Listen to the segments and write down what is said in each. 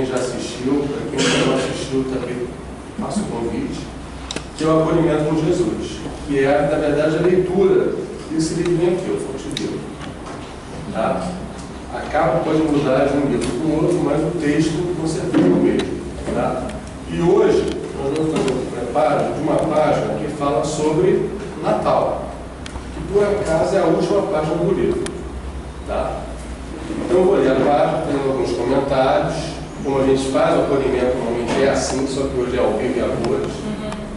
quem já assistiu, para quem ainda não assistiu também faço o convite, que é o acolhimento com Jesus, que é, na verdade, a leitura desse livrinho aqui, o Fonte Viva. Tá? A capa pode mudar de um livro para o outro, mas o texto com certeza é o mesmo. Tá? E hoje, nós vamos fazer um preparo de uma página que fala sobre Natal, que por acaso é a última página do livro. Tá? Então eu vou ler a página, tem alguns comentários. Como a gente faz o acolhimento, normalmente é assim, só que hoje é ao vivo e a cores.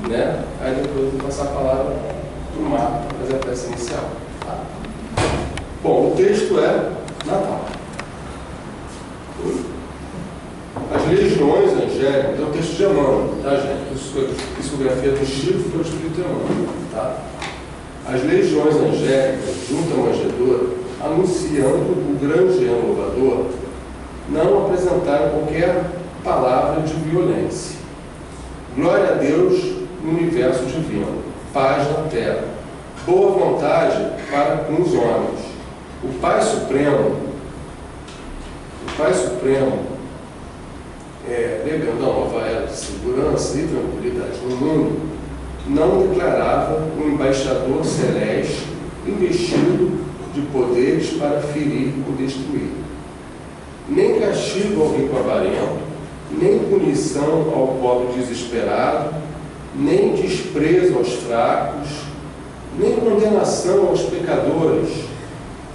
Né? Aí depois eu vou passar a palavra para o Marco para fazer a peça inicial. Tá? Bom, o texto é Natal. As legiões angélicas, é o texto de Emmanuel, tá, gente? Isso foi psicografia do Chico, foi escrito em Emmanuel, tá? As legiões angélicas, junto à manjedoura, anunciando o grande renovador, não apresentaram qualquer palavra de violência. Glória a Deus no universo divino, paz na terra, boa vontade para com os homens. O Pai Supremo, pregando a nova era de segurança e tranquilidade no mundo, não declarava o embaixador celeste investido de poderes para ferir ou destruir. Nem castigo ao rico avarento, nem punição ao pobre desesperado, nem desprezo aos fracos, nem condenação aos pecadores,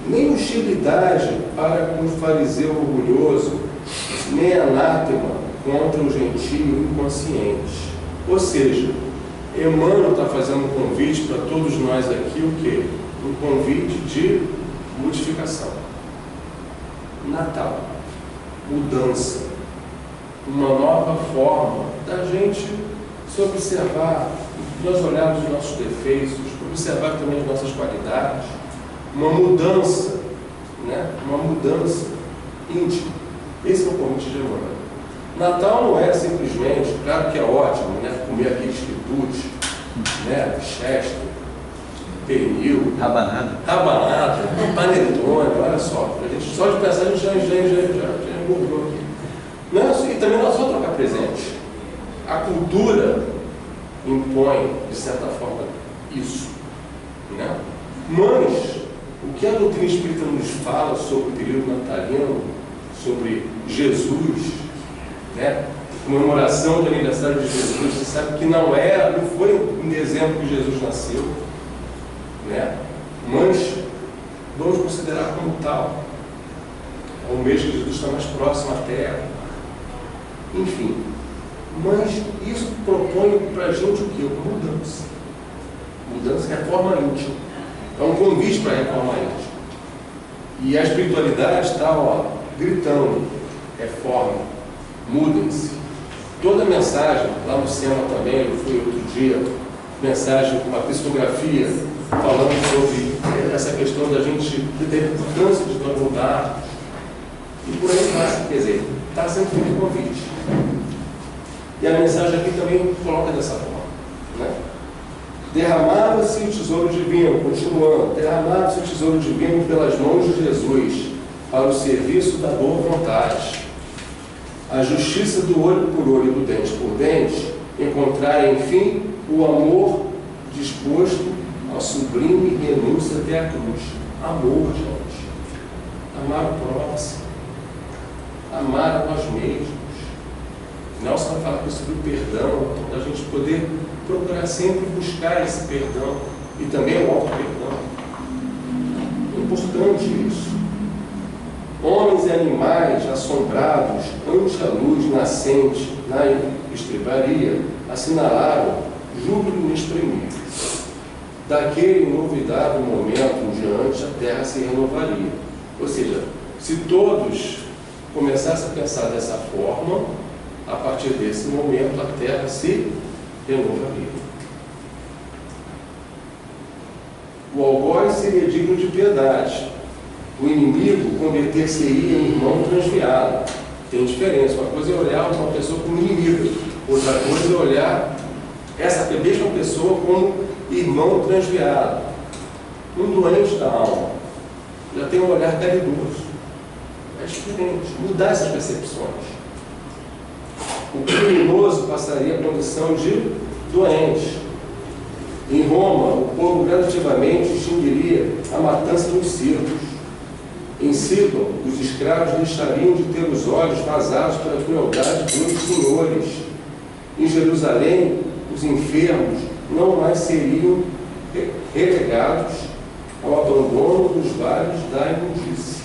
nem hostilidade para com o fariseu orgulhoso, nem anátema contra o gentio inconsciente. Ou seja, Emmanuel está fazendo um convite para todos nós aqui, o quê? Um convite de modificação. Natal, mudança, uma nova forma da gente se observar, nós olharmos os nossos defeitos, observar também as nossas qualidades, uma mudança, né? Uma mudança íntima. Esse é o convite de Emmanuel. Natal não é simplesmente, claro que é ótimo, né? Comer aqueles quitutes, né? Chester, pernil, rabanada, panetone, olha só. A gente só de pensar a gente já engordou aqui. Não, e também nós vamos trocar presente. A cultura impõe, de certa forma, isso. Né? Mas, o que a doutrina espírita nos fala sobre o período natalino, sobre Jesus, né? Comemoração do aniversário de Jesus, você sabe que não foi em dezembro que Jesus nasceu, né? Mas vamos considerar como tal. É um mês que Jesus está mais próximo à Terra. Enfim, mas isso propõe para a gente o quê? Uma mudança. Mudança, reforma íntima. É um convite para a reforma íntima. E a espiritualidade está, gritando: reforma, mudem-se. Toda a mensagem, lá no SEMA também, eu fui outro dia, mensagem, uma psicografia, falando sobre essa questão da gente ter importância de nós mudar. E por aí vai, quer dizer, está sempre feito convite. E a mensagem aqui também coloca dessa forma, né? Derramava-se o tesouro divino, continuando, derramava-se o tesouro divino pelas mãos de Jesus, para o serviço da boa vontade. A justiça do olho por olho e do dente por dente encontrar, enfim, o amor disposto à sublime renúncia até a cruz. Amor, gente. Amar o próximo. Amar a nós mesmos. Nelson vai falar sobre o perdão, da gente poder procurar sempre buscar esse perdão e também o auto-perdão. É importante isso. Homens e animais assombrados ante a luz nascente na estribaria assinalaram júbilo inexprimível. Daquele inovidável momento em diante a terra se renovaria. Ou seja, se todos começassem a pensar dessa forma, a partir desse momento a terra se renovaria. O algoz seria digno de piedade. O inimigo converter-se-ia em irmão transviado. Tem diferença. Uma coisa é olhar uma pessoa como inimiga, outra coisa é olhar essa mesma pessoa como irmão transviado. Um doente da alma já tem um olhar caridoso. É diferente. Mudar essas percepções. o criminoso passaria a condição de doente. Em Roma, o povo gradativamente extinguiria a matança nos circos. Em Sidon, os escravos deixariam de ter os olhos vazados pela crueldade dos senhores. Em Jerusalém, os enfermos não mais seriam relegados ao abandono dos vales da imundície.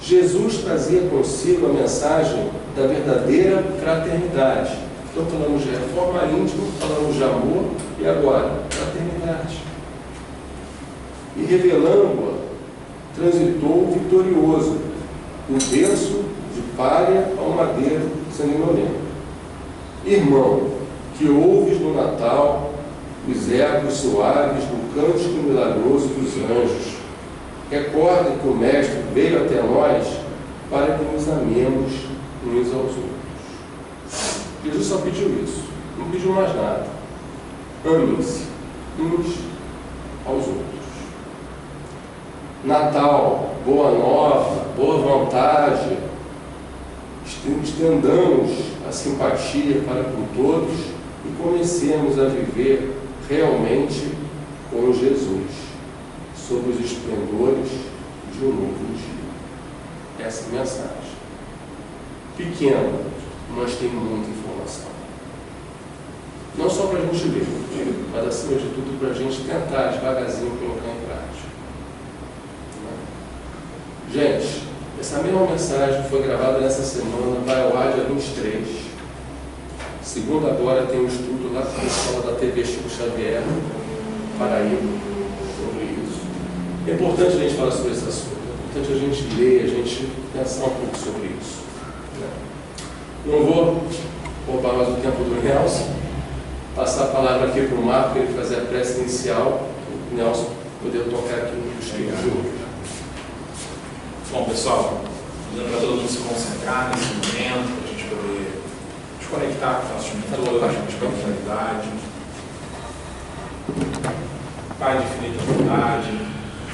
Jesus trazia consigo a mensagem da verdadeira fraternidade. Então falamos de reforma íntima, falamos de amor e agora fraternidade. E revelando-a, transitou vitorioso, do berço de palha ao madeiro sanguinolento. Irmão, que ouves no Natal os ecos suaves do cântico milagroso dos anjos, recorda que o Mestre veio até nós para que nos amemos uns aos outros. Jesus só pediu isso, não pediu mais nada. Amem-se uns aos outros. Natal, boa nova, boa vontade, estendamos a simpatia para com todos e comecemos a viver realmente com Jesus, sob os esplendores de um novo dia. Essa é a mensagem. Pequena, mas tem muita informação. Não só para a gente ler, mas acima de tudo para a gente tentar devagarzinho colocar em prática. Gente, essa mesma mensagem foi gravada nessa semana, vai ao ar dia 23. Segunda agora tem um estudo lá na escola da TV Chico Xavier, Paraíba, sobre isso. É importante a gente falar sobre esse assunto, é importante a gente ler, a gente pensar um pouco sobre isso. Não vou roubar mais o tempo do Nelson, passar a palavra aqui para o Marco, para ele fazer a prece inicial, o Nelson poder tocar aqui no estudo de hoje. Bom, pessoal, pedindo para todo mundo se concentrar nesse momento, para a gente poder nos conectar com nossos mentores, com a espiritualidade. Pai de infinita bondade,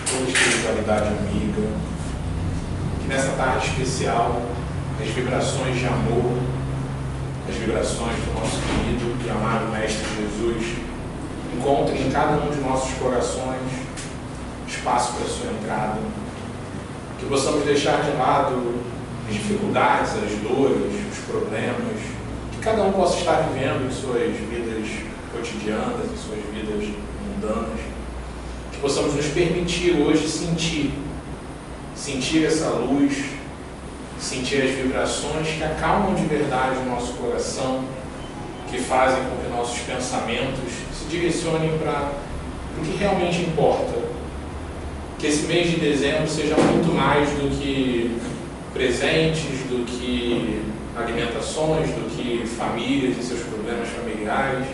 toda espiritualidade amiga, que nessa tarde especial, as vibrações de amor, as vibrações do nosso querido e amado Mestre Jesus, encontrem em cada um de nossos corações espaço para a sua entrada. Que possamos deixar de lado as dificuldades, as dores, os problemas, que cada um possa estar vivendo em suas vidas cotidianas, em suas vidas mundanas. Que possamos nos permitir hoje sentir essa luz, sentir as vibrações que acalmam de verdade o nosso coração, que fazem com que nossos pensamentos se direcionem para o que realmente importa. Que esse mês de dezembro seja muito mais do que presentes, do que alimentações, do que famílias e seus problemas familiares.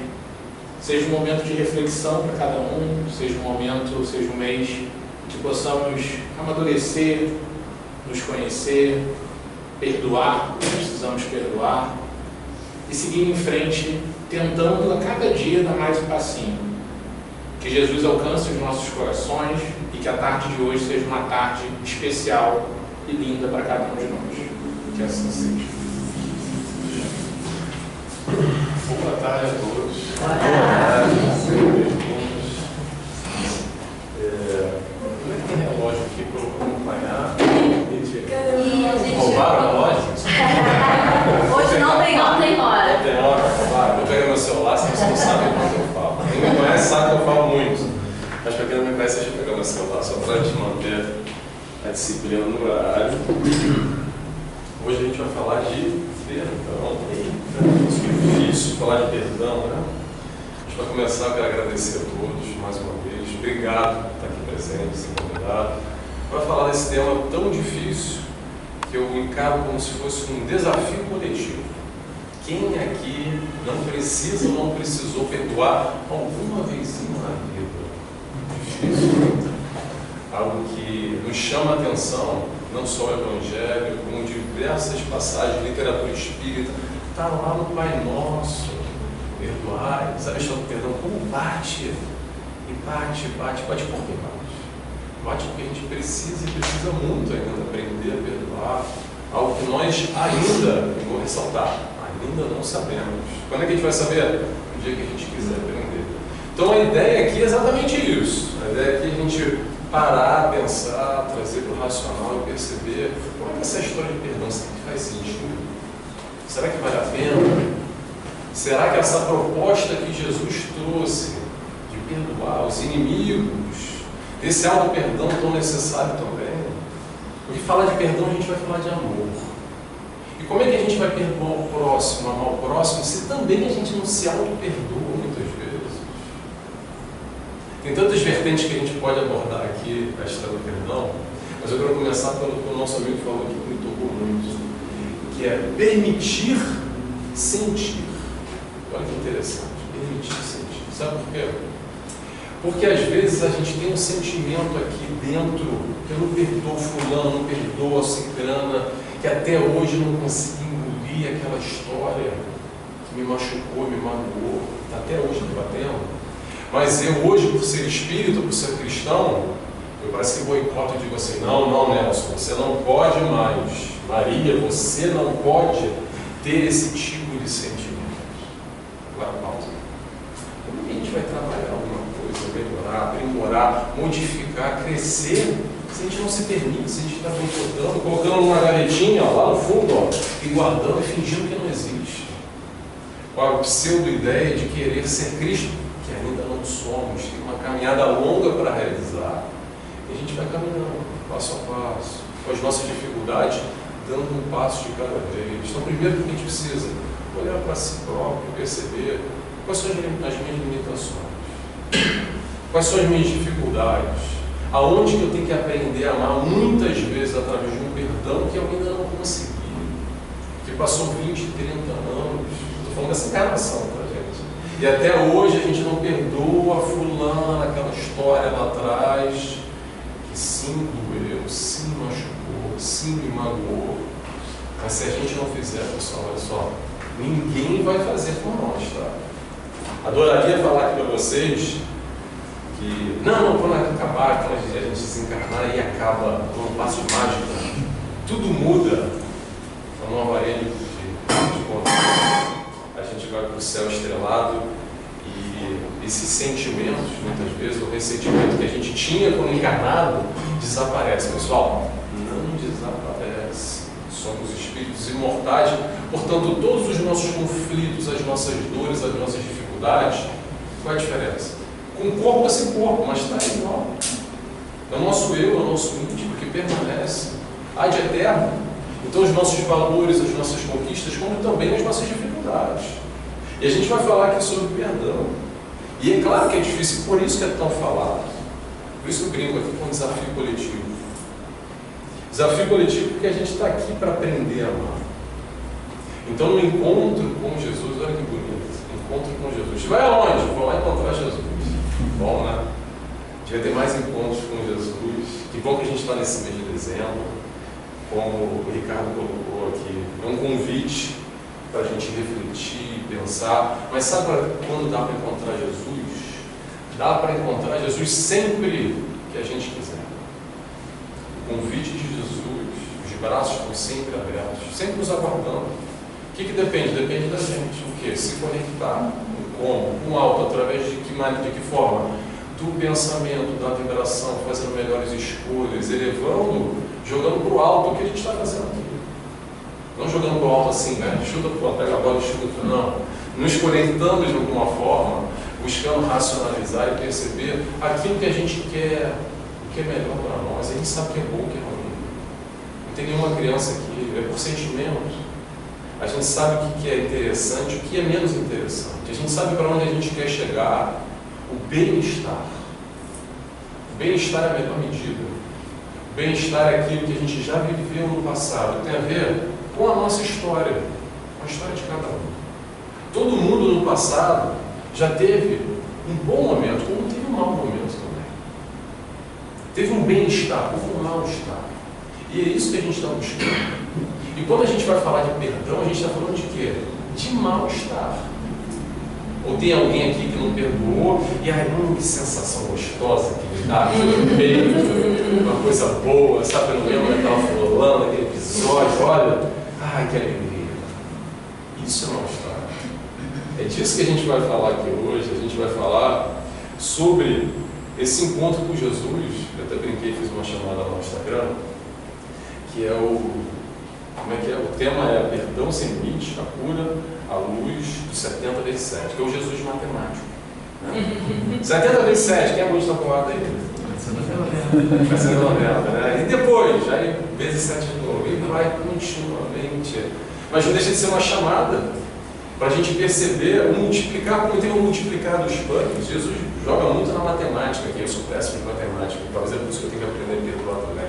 Seja um momento de reflexão para cada um, seja um mês que possamos amadurecer, nos conhecer, perdoar o que precisamos perdoar e seguir em frente, tentando a cada dia dar mais um passinho. Que Jesus alcance os nossos corações e que a tarde de hoje seja uma tarde especial e linda para cada um de nós. Que assim seja. Boa tarde a todos. Boa tarde. Sejam bem-vindos. Como é que tem relógio aqui para eu acompanhar? Roubaram o relógio? Hoje não tem hora. Não tem hora, roubaram. Vou pegar meu celular, se vocês não sabem quanto eu falo. Quem me conhece sabe que eu falo muito. Mas para quem não me conhece, deixa eu pegar meu celular só para te manter a disciplina no horário. Hoje a gente vai falar de perdão. Eita, isso é difícil falar de perdão, né? A gente vai começar, eu quero agradecer a todos mais uma vez. Obrigado por estar aqui presente, ser convidado. Vai falar desse tema tão difícil que eu encaro como se fosse um desafio coletivo. Quem aqui não precisa ou não precisou perdoar alguma vezinha na vida? Difícil. Algo que nos chama a atenção, não só o Evangelho, como diversas passagens de literatura espírita. Está lá no Pai Nosso, perdoar, sabe a história do perdão? Como bate? E bate por que bate? Bate porque a gente precisa muito ainda aprender a perdoar. Algo que nós ainda, vou ressaltar, Ainda não sabemos. Quando é que a gente vai saber? No dia que a gente quiser aprender. Então a ideia aqui é exatamente isso. A ideia aqui é a gente parar, pensar, trazer para o racional e perceber como é que essa história de perdão faz sentido. Será que vale a pena? Será que essa proposta que Jesus trouxe de perdoar os inimigos, desse auto-perdão tão necessário também? Porque falar de perdão a gente vai falar de amor. E como é que a gente vai perdoar o próximo, amar o próximo, se também a gente não se auto-perdoa muitas vezes? Tem tantas vertentes que a gente pode abordar aqui a história do perdão, mas eu quero começar pelo que o nosso amigo falou aqui, que me tocou muito, que é permitir sentir. Olha que interessante, permitir sentir. Sabe por quê? Porque às vezes a gente tem um sentimento aqui dentro, que eu não perdoo fulano, não perdoo a ciclana, que até hoje não consegui engolir aquela história que me machucou, me magoou, está até hoje me batendo. Mas eu hoje, por ser espírita, por ser cristão, eu parece que boicoto e digo assim, não, Nelson, você não pode mais. Maria, você não pode ter esse tipo de sentimento. Agora, pausa. Como a gente vai trabalhar alguma coisa, melhorar, aprimorar, modificar, crescer, se a gente não se permite, se a gente está boicotando, colocando numa gavetinha lá no fundo, e guardando e fingindo que não existe? Com a pseudo-ideia de querer ser Cristo, que ainda não somos, tem uma caminhada longa para realizar. E a gente vai caminhando, passo a passo, com as nossas dificuldades, dando um passo de cada vez. Então, primeiro que a gente precisa olhar para si próprio, perceber quais são as minhas limitações, quais são as minhas dificuldades, aonde que eu tenho que aprender a amar muitas vezes através de um perdão que eu ainda não consegui, que passou 20, 30 anos, estou falando dessa encarnação, tá, gente? E até hoje a gente não perdoa a fulana, aquela história lá atrás, que sim doeu, sim machucou, sim me magoou. Mas se a gente não fizer, pessoal, olha só, ninguém vai fazer por nós, tá? Adoraria falar aqui para vocês que, não, quando acabar, quando a gente desencarnar e acaba com um passo de mágica, tudo muda. É uma varinha de conta. A gente vai para o céu estrelado e esses sentimentos, muitas vezes, o ressentimento que a gente tinha quando encarnado, desaparece. Pessoal, não desaparece. Somos espíritos imortais, portanto, todos os nossos conflitos, as nossas dores, as nossas dificuldades, qual é a diferença? Com corpo a sem corpo, mas está igual. É o nosso eu, é o nosso íntimo que permanece, há de eterno. Então, os nossos valores, as nossas conquistas, como também as nossas dificuldades. E a gente vai falar aqui sobre perdão. E é claro que é difícil, por isso que é tão falado. Por isso que eu brinco aqui com um desafio coletivo. Desafio coletivo porque a gente está aqui para aprender a amar. Então, no encontro com Jesus, olha que bonito, encontro com Jesus. Vai aonde? Vou lá encontrar Jesus. Bom, né? A gente vai ter mais encontros com Jesus. Que bom que a gente está nesse mês de dezembro. Como o Ricardo colocou aqui, é um convite para a gente refletir, pensar. Mas sabe quando dá para encontrar Jesus? Dá para encontrar Jesus sempre que a gente quiser. O convite de Jesus, os braços estão sempre abertos, sempre nos aguardando. O que depende? Depende da gente. O quê? Se conectar. Como? Com o alto, através de que forma? Do pensamento, da vibração, fazendo melhores escolhas, elevando, jogando para o alto o que a gente está fazendo aqui. Não jogando para o alto assim, né? Chuta para o pega a bola e chuta, não. Nos conectando de alguma forma, buscando racionalizar e perceber aquilo que a gente quer, o que é melhor para nós. A gente sabe o que é bom, o que é ruim. Não tem nenhuma criança aqui, é por sentimento. A gente sabe o que é interessante e o que é menos interessante. A gente sabe para onde a gente quer chegar. O bem-estar. O bem-estar é a melhor medida. O bem-estar é aquilo que a gente já viveu no passado. Tem a ver com a nossa história. Com a história de cada um. Todo mundo no passado já teve um bom momento, como teve um mau momento também. Teve um bem-estar, houve um mal-estar. E é isso que a gente está buscando. E quando a gente vai falar de perdão, a gente está falando de quê? De mal-estar. Ou tem alguém aqui que não perdoou, e aí, que sensação gostosa que me dá, uma coisa boa, sabe? Eu não lembro daquela fulana, aquele episódio, olha, ai, que alegria. Isso é mal-estar. É disso que a gente vai falar aqui hoje. A gente vai falar sobre esse encontro com Jesus. Eu até brinquei, fiz uma chamada lá no Instagram, que é como é que é? O tema é perdão sem limite, a cura à luz dos 70 vezes 7, que é o Jesus matemático. Né? 70 vezes 7, quem é muito tatuado aí? Vai ser 90, né? E depois, aí vezes 7 de novo, e vai continuamente. Mas não deixa de ser uma chamada para a gente perceber, multiplicar, como tem o multiplicar dos pães. Jesus joga muito na matemática, que eu sou péssimo em matemática, talvez é por isso que eu tenho que aprender a perdoar também.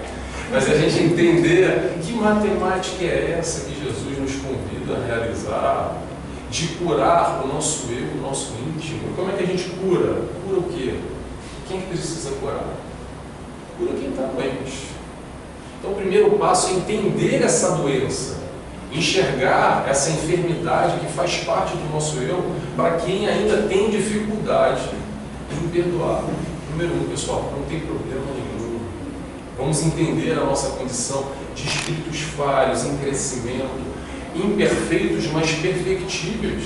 Mas a gente entender que matemática é essa que Jesus nos convida a realizar, de curar o nosso eu, o nosso íntimo. Como é que a gente cura? Cura o quê? Quem precisa curar? Cura quem está doente. Então o primeiro passo é entender essa doença, enxergar essa enfermidade que faz parte do nosso eu, para quem ainda tem dificuldade em perdoar. Número 1, pessoal, não tem problema nenhum. Vamos entender a nossa condição de espíritos falhos, em crescimento, imperfeitos, mas perfectíveis,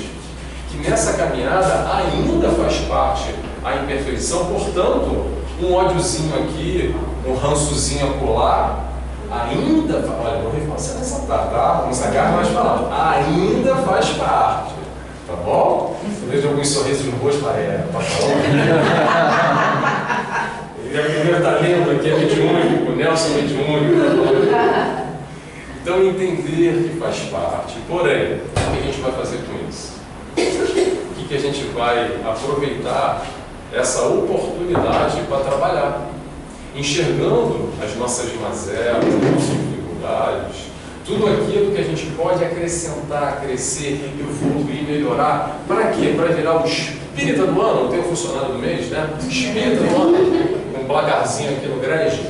que nessa caminhada ainda faz parte a imperfeição. Portanto, um ódiozinho aqui, um rançozinho acolá, ainda, olha, vou reforçar nessa tarde, tá? Vamos agarrar mais palavras, ainda faz parte, tá bom? Eu vejo alguns sorrisos no rosto, para falar. Ele primeiro está lendo aqui, é mediúnico, o Nelson é mediúnico. Então, entender que faz parte. Porém, o que a gente vai fazer com isso? O que a gente vai aproveitar essa oportunidade para trabalhar? Enxergando as nossas mazelas, as nossas dificuldades, tudo aquilo que a gente pode acrescentar, crescer, evoluir, melhorar. Para quê? Para virar o espírita do ano. Tem o funcionário do mês, né? Espírita do ano. Um placarzinho aqui no grande.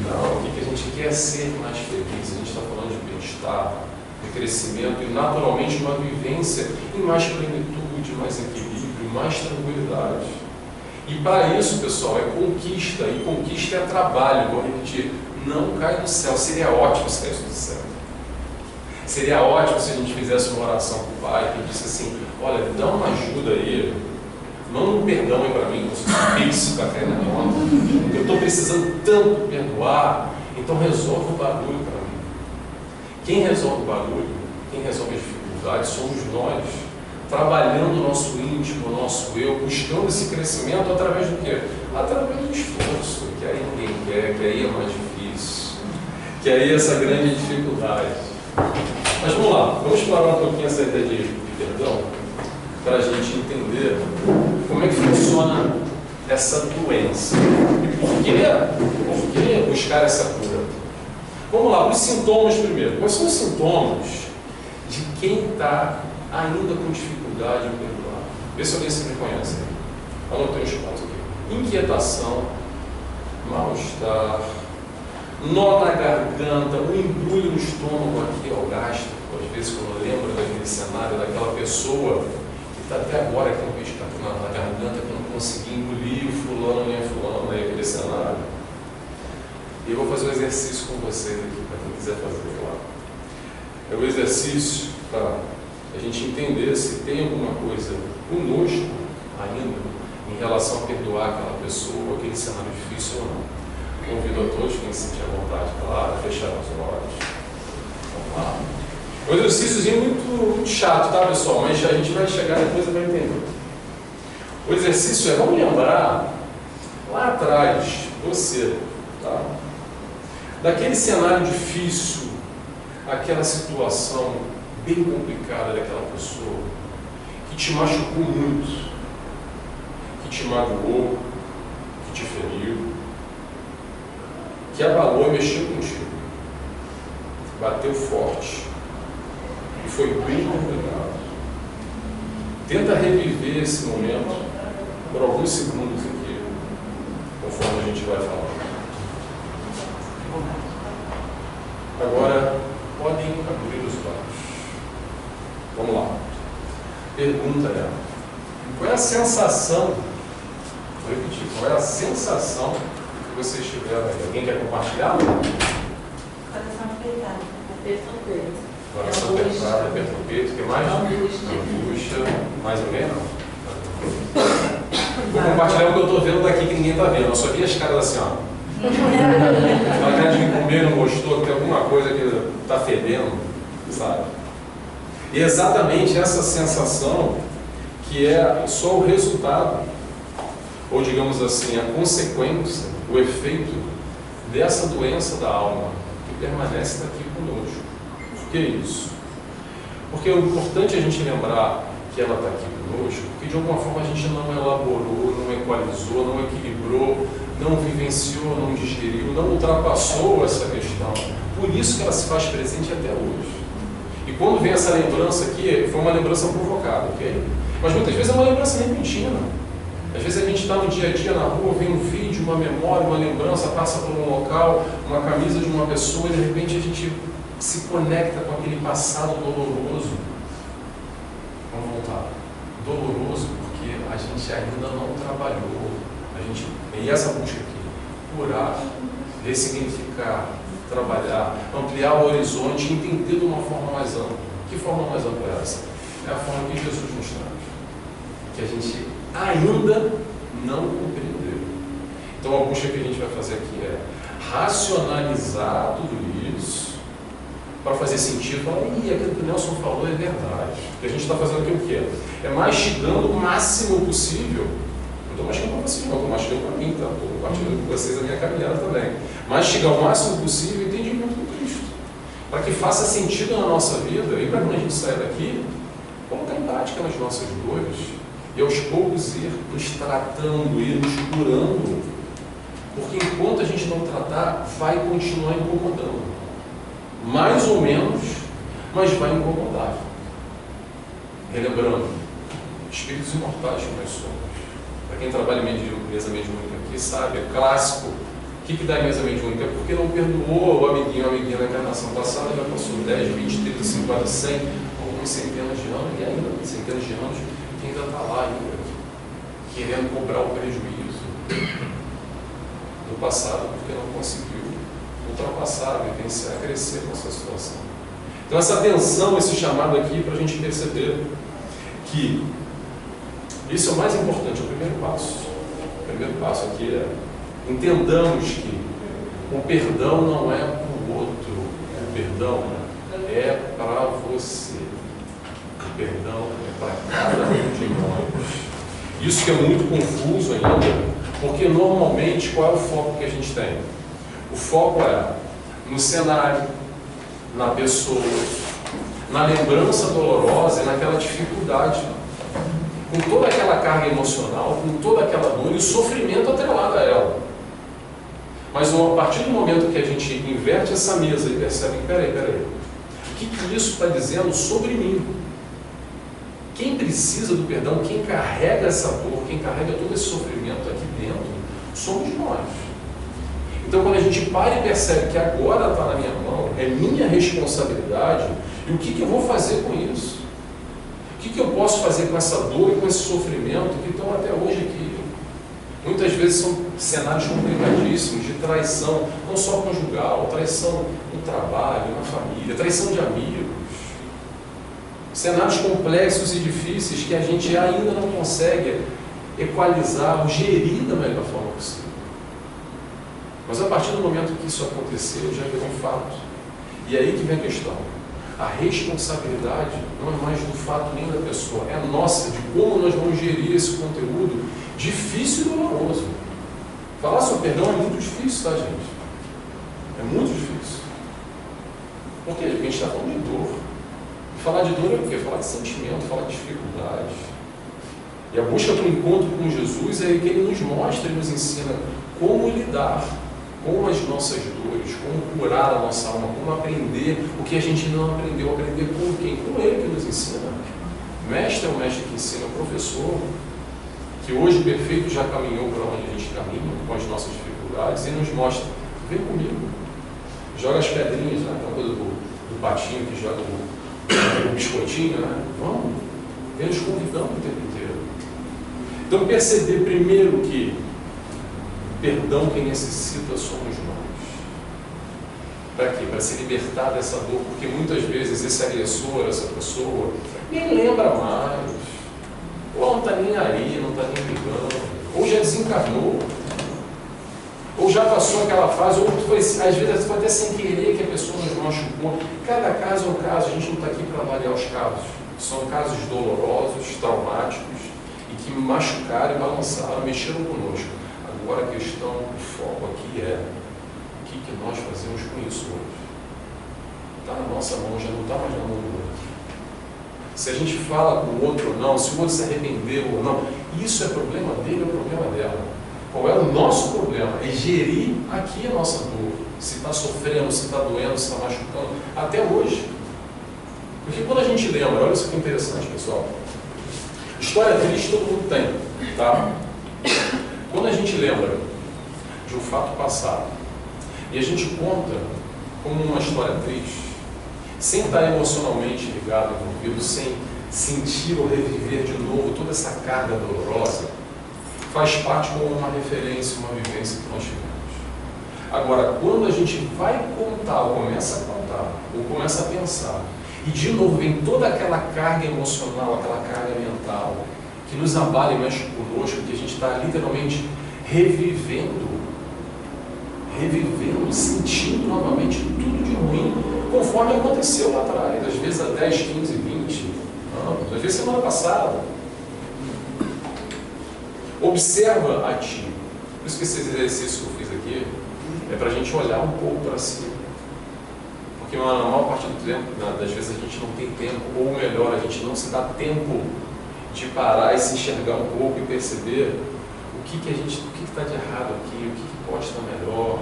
Não, o que a gente quer é ser mais feliz. A gente está falando de bem-estar, de crescimento e, naturalmente, uma vivência em mais plenitude, mais equilíbrio, mais tranquilidade. E para isso, pessoal, é conquista. E conquista é trabalho. Vou repetir, não cai do céu. Seria ótimo se caísse do céu. Seria ótimo se a gente fizesse uma oração com o Pai que disse assim: olha, dá uma ajuda aí, manda um perdão aí para mim, como se fosse pix para cair na conta. Eu estou precisando tanto perdoar, então resolve o barulho para mim. Quem resolve o barulho, quem resolve as dificuldades, somos nós, trabalhando o nosso íntimo, o nosso eu, buscando esse crescimento através do quê? Através do esforço, que aí ninguém quer, que aí é mais difícil, que aí é essa grande dificuldade. Mas vamos lá, vamos explorar um pouquinho essa ideia de perdão, para a gente entender como é que funciona essa doença. E por que buscar essa cura? Vamos lá, os sintomas primeiro. Quais são os sintomas de quem está ainda com dificuldade em perdoar? Vê se alguém se reconhece. Anotei uns pontos aqui. Inquietação, mal-estar, nó na garganta, um embrulho no estômago aqui ao gástrico. Às vezes, quando eu lembro daquele cenário daquela pessoa que está até agora aqui no peixe na garganta, que não conseguia engolir o fulano nem a fulana, aí aquele cenário. E eu vou fazer um exercício com vocês aqui, para quem quiser fazer, claro. É o exercício para a gente entender se tem alguma coisa conosco ainda em relação a perdoar aquela pessoa, aquele cenário difícil ou não. Convido a todos, quem se sentir à vontade, claro, a fechar os olhos. Vamos lá. O exercício é muito chato, tá, pessoal? Mas a gente vai chegar depois e vai entender. O exercício é, vamos lembrar, lá atrás, você, tá? Daquele cenário difícil, aquela situação bem complicada daquela pessoa, que te machucou muito, que te magoou, que te feriu, que abalou e mexeu contigo, bateu forte e foi bem complicado. Tenta reviver esse momento por alguns segundos aqui, conforme a gente vai falar. Agora, podem abrir os olhos. Vamos lá. Pergunta é: qual é a sensação? Vou repetir. Qual é a sensação que vocês tiveram aí? Alguém quer compartilhar? Coração apertado. Aperto no dedo. Coração apertado, aperta o peito. O que mais? Angústia. Mais alguém? Não. Vou compartilhar o que eu estou vendo daqui que ninguém está vendo. Eu só vi as caras assim, ó. Aquela cara de me comer, não gostou, que tem alguma coisa que está fedendo, sabe? E é exatamente essa sensação que é só o resultado, ou digamos assim, a consequência, o efeito dessa doença da alma que permanece aqui conosco. Por que isso? Porque é importante a gente lembrar que ela está aqui conosco, porque de alguma forma a gente não elaborou, não equalizou, não equilibrou, não vivenciou, não digeriu, não ultrapassou essa questão. Por isso que ela se faz presente até hoje. E quando vem essa lembrança aqui, foi uma lembrança provocada, ok? Mas muitas vezes é uma lembrança repentina. Às vezes a gente está no dia a dia na rua, vem um vídeo, uma memória, uma lembrança, passa por um local, uma camisa de uma pessoa e de repente a gente se conecta com aquele passado doloroso. Vamos voltar. Doloroso porque a gente ainda não trabalhou. E essa busca aqui, curar, ressignificar, trabalhar, ampliar o horizonte, entender de uma forma mais ampla. Que forma mais ampla é essa? É a forma que Jesus nos traz, que a gente ainda não compreendeu. Então a busca que a gente vai fazer aqui é racionalizar tudo isso para fazer sentido. Falar, aquilo que o Nelson falou é verdade. O que a gente está fazendo aqui o quê? É mastigando o máximo possível. Não estou mastigando para vocês, não, estou mastigando para mim, tá? Estou compartilhando com vocês a minha caminhada também. Mastigar o máximo possível o entendimento do Cristo, para que faça sentido na nossa vida e para quando a gente sair daqui, colocar em prática nas nossas dores e aos poucos ir nos tratando, ir nos curando, porque enquanto a gente não tratar, vai continuar incomodando, mais ou menos, mas vai incomodar. Relembrando, espíritos imortais que nós somos. Para quem trabalha em mesa mediúnica aqui sabe, é clássico. O que dá em mesa mediúnica? É porque não perdoou o amiguinho, a amiguinha na encarnação passada, já passou 10, 20, 30, 50, 100, algumas centenas de anos, e ainda centenas de anos, que ainda está lá ainda, querendo cobrar o prejuízo do passado, porque não conseguiu ultrapassar, vivenciar, crescer com essa situação. Então essa atenção, esse chamado aqui, para a gente perceber que isso é o mais importante, é o primeiro passo. O primeiro passo aqui é entendamos que o perdão não é para o outro, o perdão é para você. O perdão é para cada um de nós. Isso que é muito confuso ainda, porque normalmente qual é o foco que a gente tem? O foco é no cenário, na pessoa, na lembrança dolorosa e naquela dificuldade, com toda aquela carga emocional, com toda aquela dor e o sofrimento atrelado a ela. Mas a partir do momento que a gente inverte essa mesa e percebe, peraí, o que isso está dizendo sobre mim? Quem precisa do perdão, quem carrega essa dor, quem carrega todo esse sofrimento aqui dentro, somos nós. Então quando a gente para e percebe que agora está na minha mão, é minha responsabilidade, e o que eu vou fazer com isso? O que eu posso fazer com essa dor e com esse sofrimento que estão até hoje aqui? Muitas vezes são cenários complicadíssimos de traição, não só conjugal, traição no trabalho, na família, traição de amigos. Cenários complexos e difíceis que a gente ainda não consegue equalizar ou gerir da melhor forma possível. Mas a partir do momento que isso aconteceu, já virou um fato. E é aí que vem a questão. A responsabilidade não é mais do fato nem da pessoa, é nossa, de como nós vamos gerir esse conteúdo difícil e doloroso. Falar sobre perdão é muito difícil, tá, gente? É muito difícil. Por quê? Porque a gente está falando de dor. E falar de dor é o quê? Falar de sentimento, falar de dificuldade. E a busca para o encontro com Jesus é que Ele nos mostra e nos ensina como lidar com as nossas dores, como curar a nossa alma, como aprender o que a gente não aprendeu, aprender com quem? Com Ele que nos ensina. O mestre é o mestre que ensina, o professor, que hoje perfeito já caminhou para onde a gente caminha, com as nossas dificuldades, e nos mostra, vem comigo, joga as pedrinhas, né? Aquela coisa do patinho que joga o biscoitinho, né? Vamos, vem nos convidando o tempo inteiro. Então perceber primeiro que perdão quem necessita somos nós. Para quê? Para se libertar dessa dor, porque muitas vezes esse agressor, essa pessoa, nem lembra mais, ou não está nem aí, não está nem ligando, ou já desencarnou, ou já passou aquela fase, ou foi, às vezes foi até sem querer que a pessoa nos machucou. Cada caso é um caso, a gente não está aqui para avaliar os casos. São casos dolorosos, traumáticos, e que me machucaram e balançaram, mexeram conosco. Agora a questão, o foco aqui é o que nós fazemos com isso hoje. Está na nossa mão, já não está mais na mão do outro. Se a gente fala com o outro ou não, se o outro se arrependeu ou não, isso é problema dele ou problema dela. Qual é o nosso problema? É gerir aqui a nossa dor. Se está sofrendo, se está doendo, se está machucando, até hoje. Porque quando a gente lembra, olha isso que é interessante, pessoal. História triste todo mundo tem, tá? Quando a gente lembra de um fato passado e a gente conta como uma história triste, sem estar emocionalmente ligado, envolvido, sem sentir ou reviver de novo toda essa carga dolorosa, faz parte como uma referência, uma vivência que nós tivemos. Agora, quando a gente vai contar, ou começa a contar, ou começa a pensar, e de novo vem toda aquela carga emocional, aquela carga mental, que nos abala e mexe conosco, que a gente está literalmente revivendo, sentindo novamente tudo de ruim, conforme aconteceu lá atrás, às vezes há 10, 15, 20 anos, às vezes semana passada. Observa a ti. Por isso que esse exercício que eu fiz aqui é para a gente olhar um pouco para si. Porque na maior parte do tempo, das vezes a gente não tem tempo, ou melhor, a gente não se dá tempo de parar e se enxergar um pouco e perceber o que está de errado aqui, o que pode estar melhor,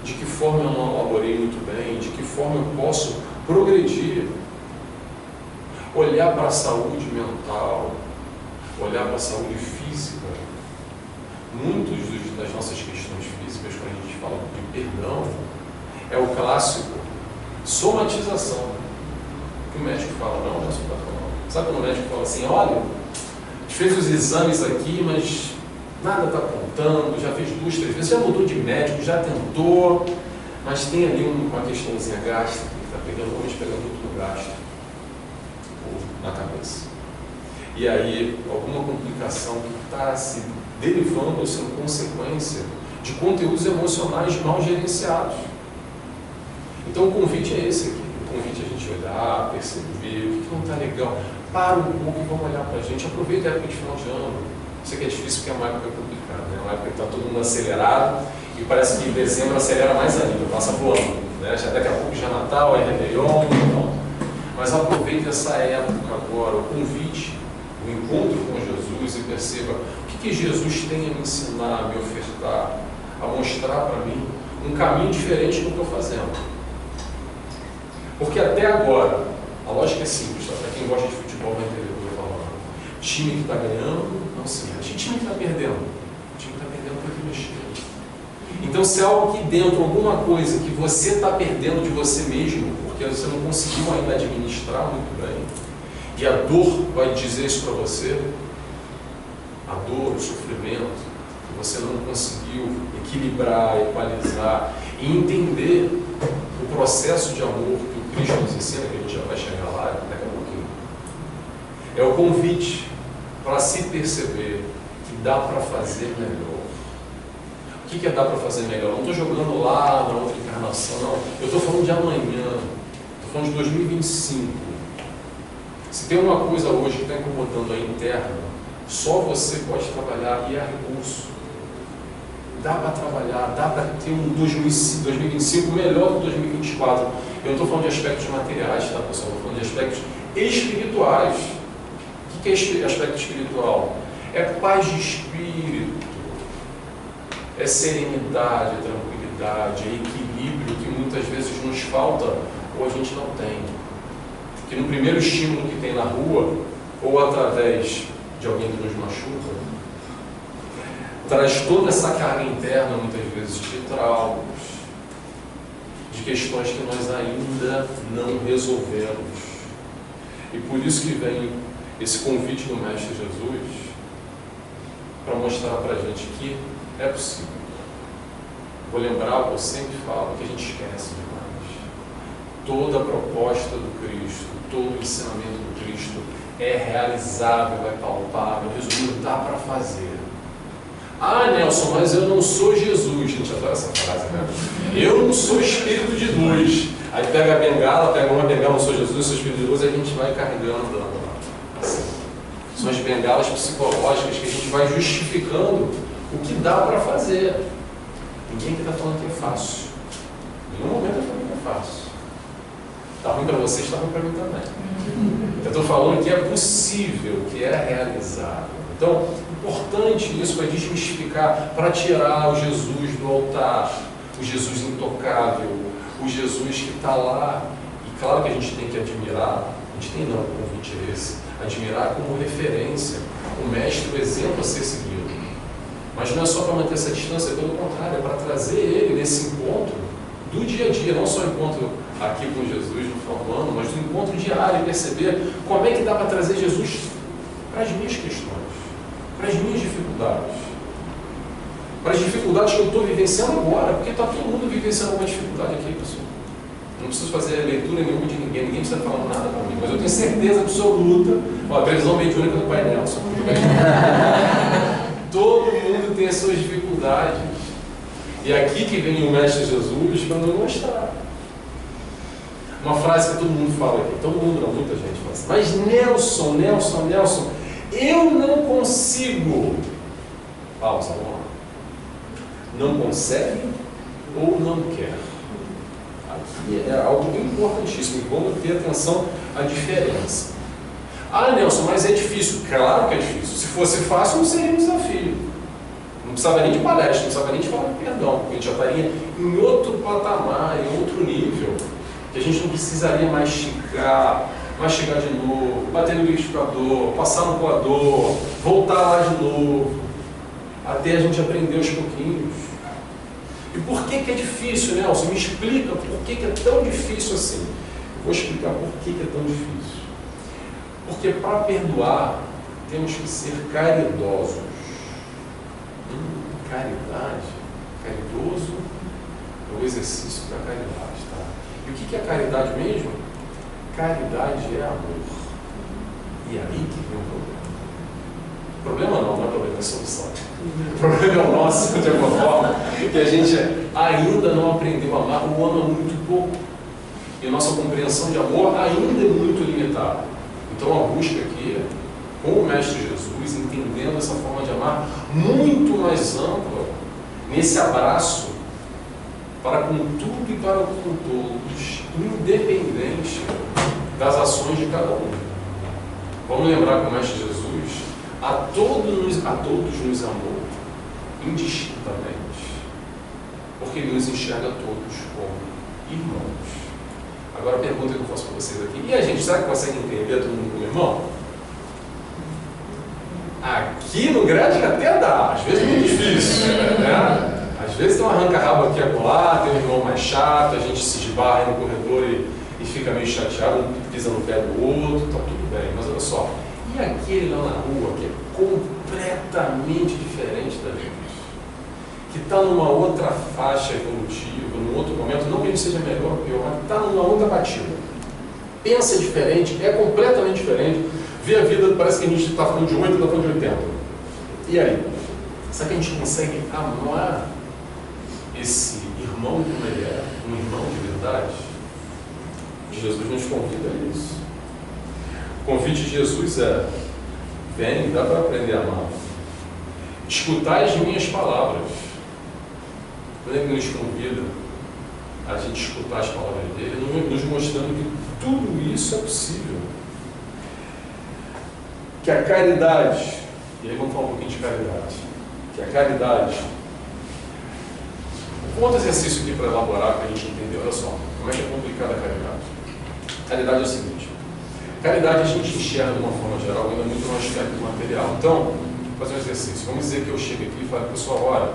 de que forma eu não elaborei muito bem, de que forma eu posso progredir. Olhar para a saúde mental, olhar para a saúde física. Muitas das nossas questões físicas, quando a gente fala de perdão, é o clássico somatização. Que o médico fala, não é somatização. Sabe quando o médico fala assim, olha, a gente fez os exames aqui, mas nada está apontando, já fez 2, 3 vezes, já mudou de médico, já tentou, mas tem ali uma questãozinha gástrica, que está pegando, vamos pegando muito no gástrico, ou na cabeça. E aí, alguma complicação que está se derivando ou sendo consequência de conteúdos emocionais mal gerenciados. Então o convite é esse aqui. O convite é a gente olhar, perceber o que não está legal. Para um pouco e vamos olhar para a gente. Aproveita a época de final de ano. Sei que é difícil porque é uma época complicada, né? Uma época que está todo mundo acelerado e parece que em dezembro acelera mais ainda, passa voando, né? Já daqui a pouco já é Natal, é Réveillon, então. Mas aproveite essa época agora, o convite, o encontro com Jesus e perceba o que Jesus tem a me ensinar, a me ofertar, a mostrar para mim um caminho diferente do que eu estou fazendo. Porque até agora, a lógica é simples, tá? Para quem gosta de futebol vai entender o que eu estou falando. Time que está ganhando, não se mexe. Time que está perdendo. O time que está perdendo tem que mexer. Então, se há algo aqui dentro, alguma coisa que você está perdendo de você mesmo, porque você não conseguiu ainda administrar muito bem, e a dor vai dizer isso para você, a dor, o sofrimento, que você não conseguiu equilibrar, equalizar e entender o processo de amor que o Cristo nos ensina, que a gente já vai chegar lá daqui a pouquinho. É o convite para se perceber que dá para fazer melhor. O que é dar para fazer melhor? Não estou jogando lá na outra encarnação, não. Eu estou falando de amanhã, estou falando de 2025. Se tem uma coisa hoje que está incomodando a interna, só você pode trabalhar e há recurso. Dá para trabalhar, dá para ter um 2025 melhor que 2024. Eu não estou falando de aspectos materiais, tá, pessoal? Estou falando de aspectos espirituais. O que é aspecto espiritual? É paz de espírito, é serenidade, é tranquilidade, é equilíbrio que muitas vezes nos falta ou a gente não tem. Que no primeiro estímulo que tem na rua, ou através de alguém que nos machuca, traz toda essa carga interna, muitas vezes, de traumas, de questões que nós ainda não resolvemos. E por isso que vem esse convite do Mestre Jesus para mostrar para a gente que é possível. vou lembrar o que eu sempre falo, que a gente esquece demais. Toda a proposta do Cristo, todo o ensinamento do Cristo é realizável, é palpável, resumindo, dá para fazer. Ah, Nelson, mas eu não sou Jesus. A gente adora essa frase, né? Eu não sou espírito de luz. Aí pega a bengala, pega uma bengala, não sou Jesus, eu sou espírito de luz, e a gente vai carregando. Assim. São as bengalas psicológicas que a gente vai justificando o que dá para fazer. Ninguém que está falando que é fácil. Em nenhum momento está falando que é fácil. Está ruim para vocês, está ruim para mim também. Eu estou falando que é possível, que é realizável. Então, importante isso para desmistificar, para tirar o Jesus do altar, o Jesus intocável, o Jesus que está lá. E claro que a gente tem que admirar, a gente tem não, o convite é esse, admirar como referência, o mestre, o exemplo a ser seguido. Mas não é só para manter essa distância, pelo contrário, é para trazer ele nesse encontro do dia a dia, não só encontro aqui com Jesus no final do ano, mas do encontro diário, e perceber como é que dá para trazer Jesus para as minhas questões, para as minhas dificuldades, para as dificuldades que eu estou vivenciando agora, porque está todo mundo vivenciando uma dificuldade aqui, pessoal. Não preciso fazer leitura nenhuma de ninguém precisa falando nada para mim, mas eu tenho certeza absoluta, a previsão mediúnica do Pai Nelson, todo mundo tem as suas dificuldades, e aqui que vem o Mestre Jesus para nos mostrar. Uma frase que todo mundo fala aqui, todo mundo não, muita gente fala assim, mas Nelson, eu não consigo. Pausa, vamos lá. Não consegue ou não quer? Aqui é algo importantíssimo, vamos ter atenção à diferença. Ah, Nelson, mas é difícil. Claro que é difícil. Se fosse fácil, não seria um desafio. Não precisava nem de palestra, não precisava nem de falar de perdão, porque a gente já estaria em outro patamar, em outro nível, que a gente não precisaria mastigar de novo, bater no liquidificador, passar no coador, voltar lá de novo, até a gente aprender aos pouquinhos. E por que é difícil, Nelson? Me explica por que é tão difícil assim. Vou explicar por que é tão difícil. Porque para perdoar, temos que ser caridosos. Caridade, caridoso, é o exercício da caridade, tá? E o que é caridade mesmo? Caridade é amor. E aí que vem o problema. O problema não é problema, é solução. O problema é o nosso, de alguma forma, que a gente ainda não aprendeu a amar, ou ama muito pouco. E a nossa compreensão de amor ainda é muito limitada. Então a busca aqui, com o Mestre Jesus, entendendo essa forma de amar muito mais ampla, nesse abraço, para com tudo e para com todos, independente das ações de cada um. Vamos lembrar que o Mestre Jesus a todos nos amou indistintamente, porque ele nos enxerga todos como irmãos. Agora a pergunta que eu faço para vocês aqui, e a gente, será que consegue entender todo mundo como irmão? Aqui no grade até dá, às vezes é muito difícil, né? Às vezes tem um arranca-rabo aqui e acolá, tem um irmão mais chato, a gente se esbarra aí no corredor e fica meio chateado, um pisa no pé do outro, tá tudo bem, mas olha só, e aquele lá na rua que é completamente diferente da gente, que está numa outra faixa evolutiva, num outro momento, não que ele seja melhor ou pior, mas está numa outra batida, pensa diferente, é completamente diferente, vê a vida, parece que a gente está falando de 8 e está falando de 80. E aí? Será que a gente consegue amar esse irmão como ele é, um irmão de verdade? Jesus nos convida a isso. O convite de Jesus é: vem, dá para aprender a amar. Escutai as minhas palavras. Quando ele nos convida a gente escutar as palavras dele, nos mostrando que tudo isso é possível. Que a caridade, e aí vamos falar um pouquinho de caridade, que a caridade, um outro exercício aqui para elaborar, para a gente entender, olha só, como é que é complicada a caridade. Caridade é o seguinte, caridade a gente enxerga de uma forma geral, ainda muito no aspecto material. Então, vou fazer um exercício, vamos dizer que eu chego aqui e falo, pessoal, olha,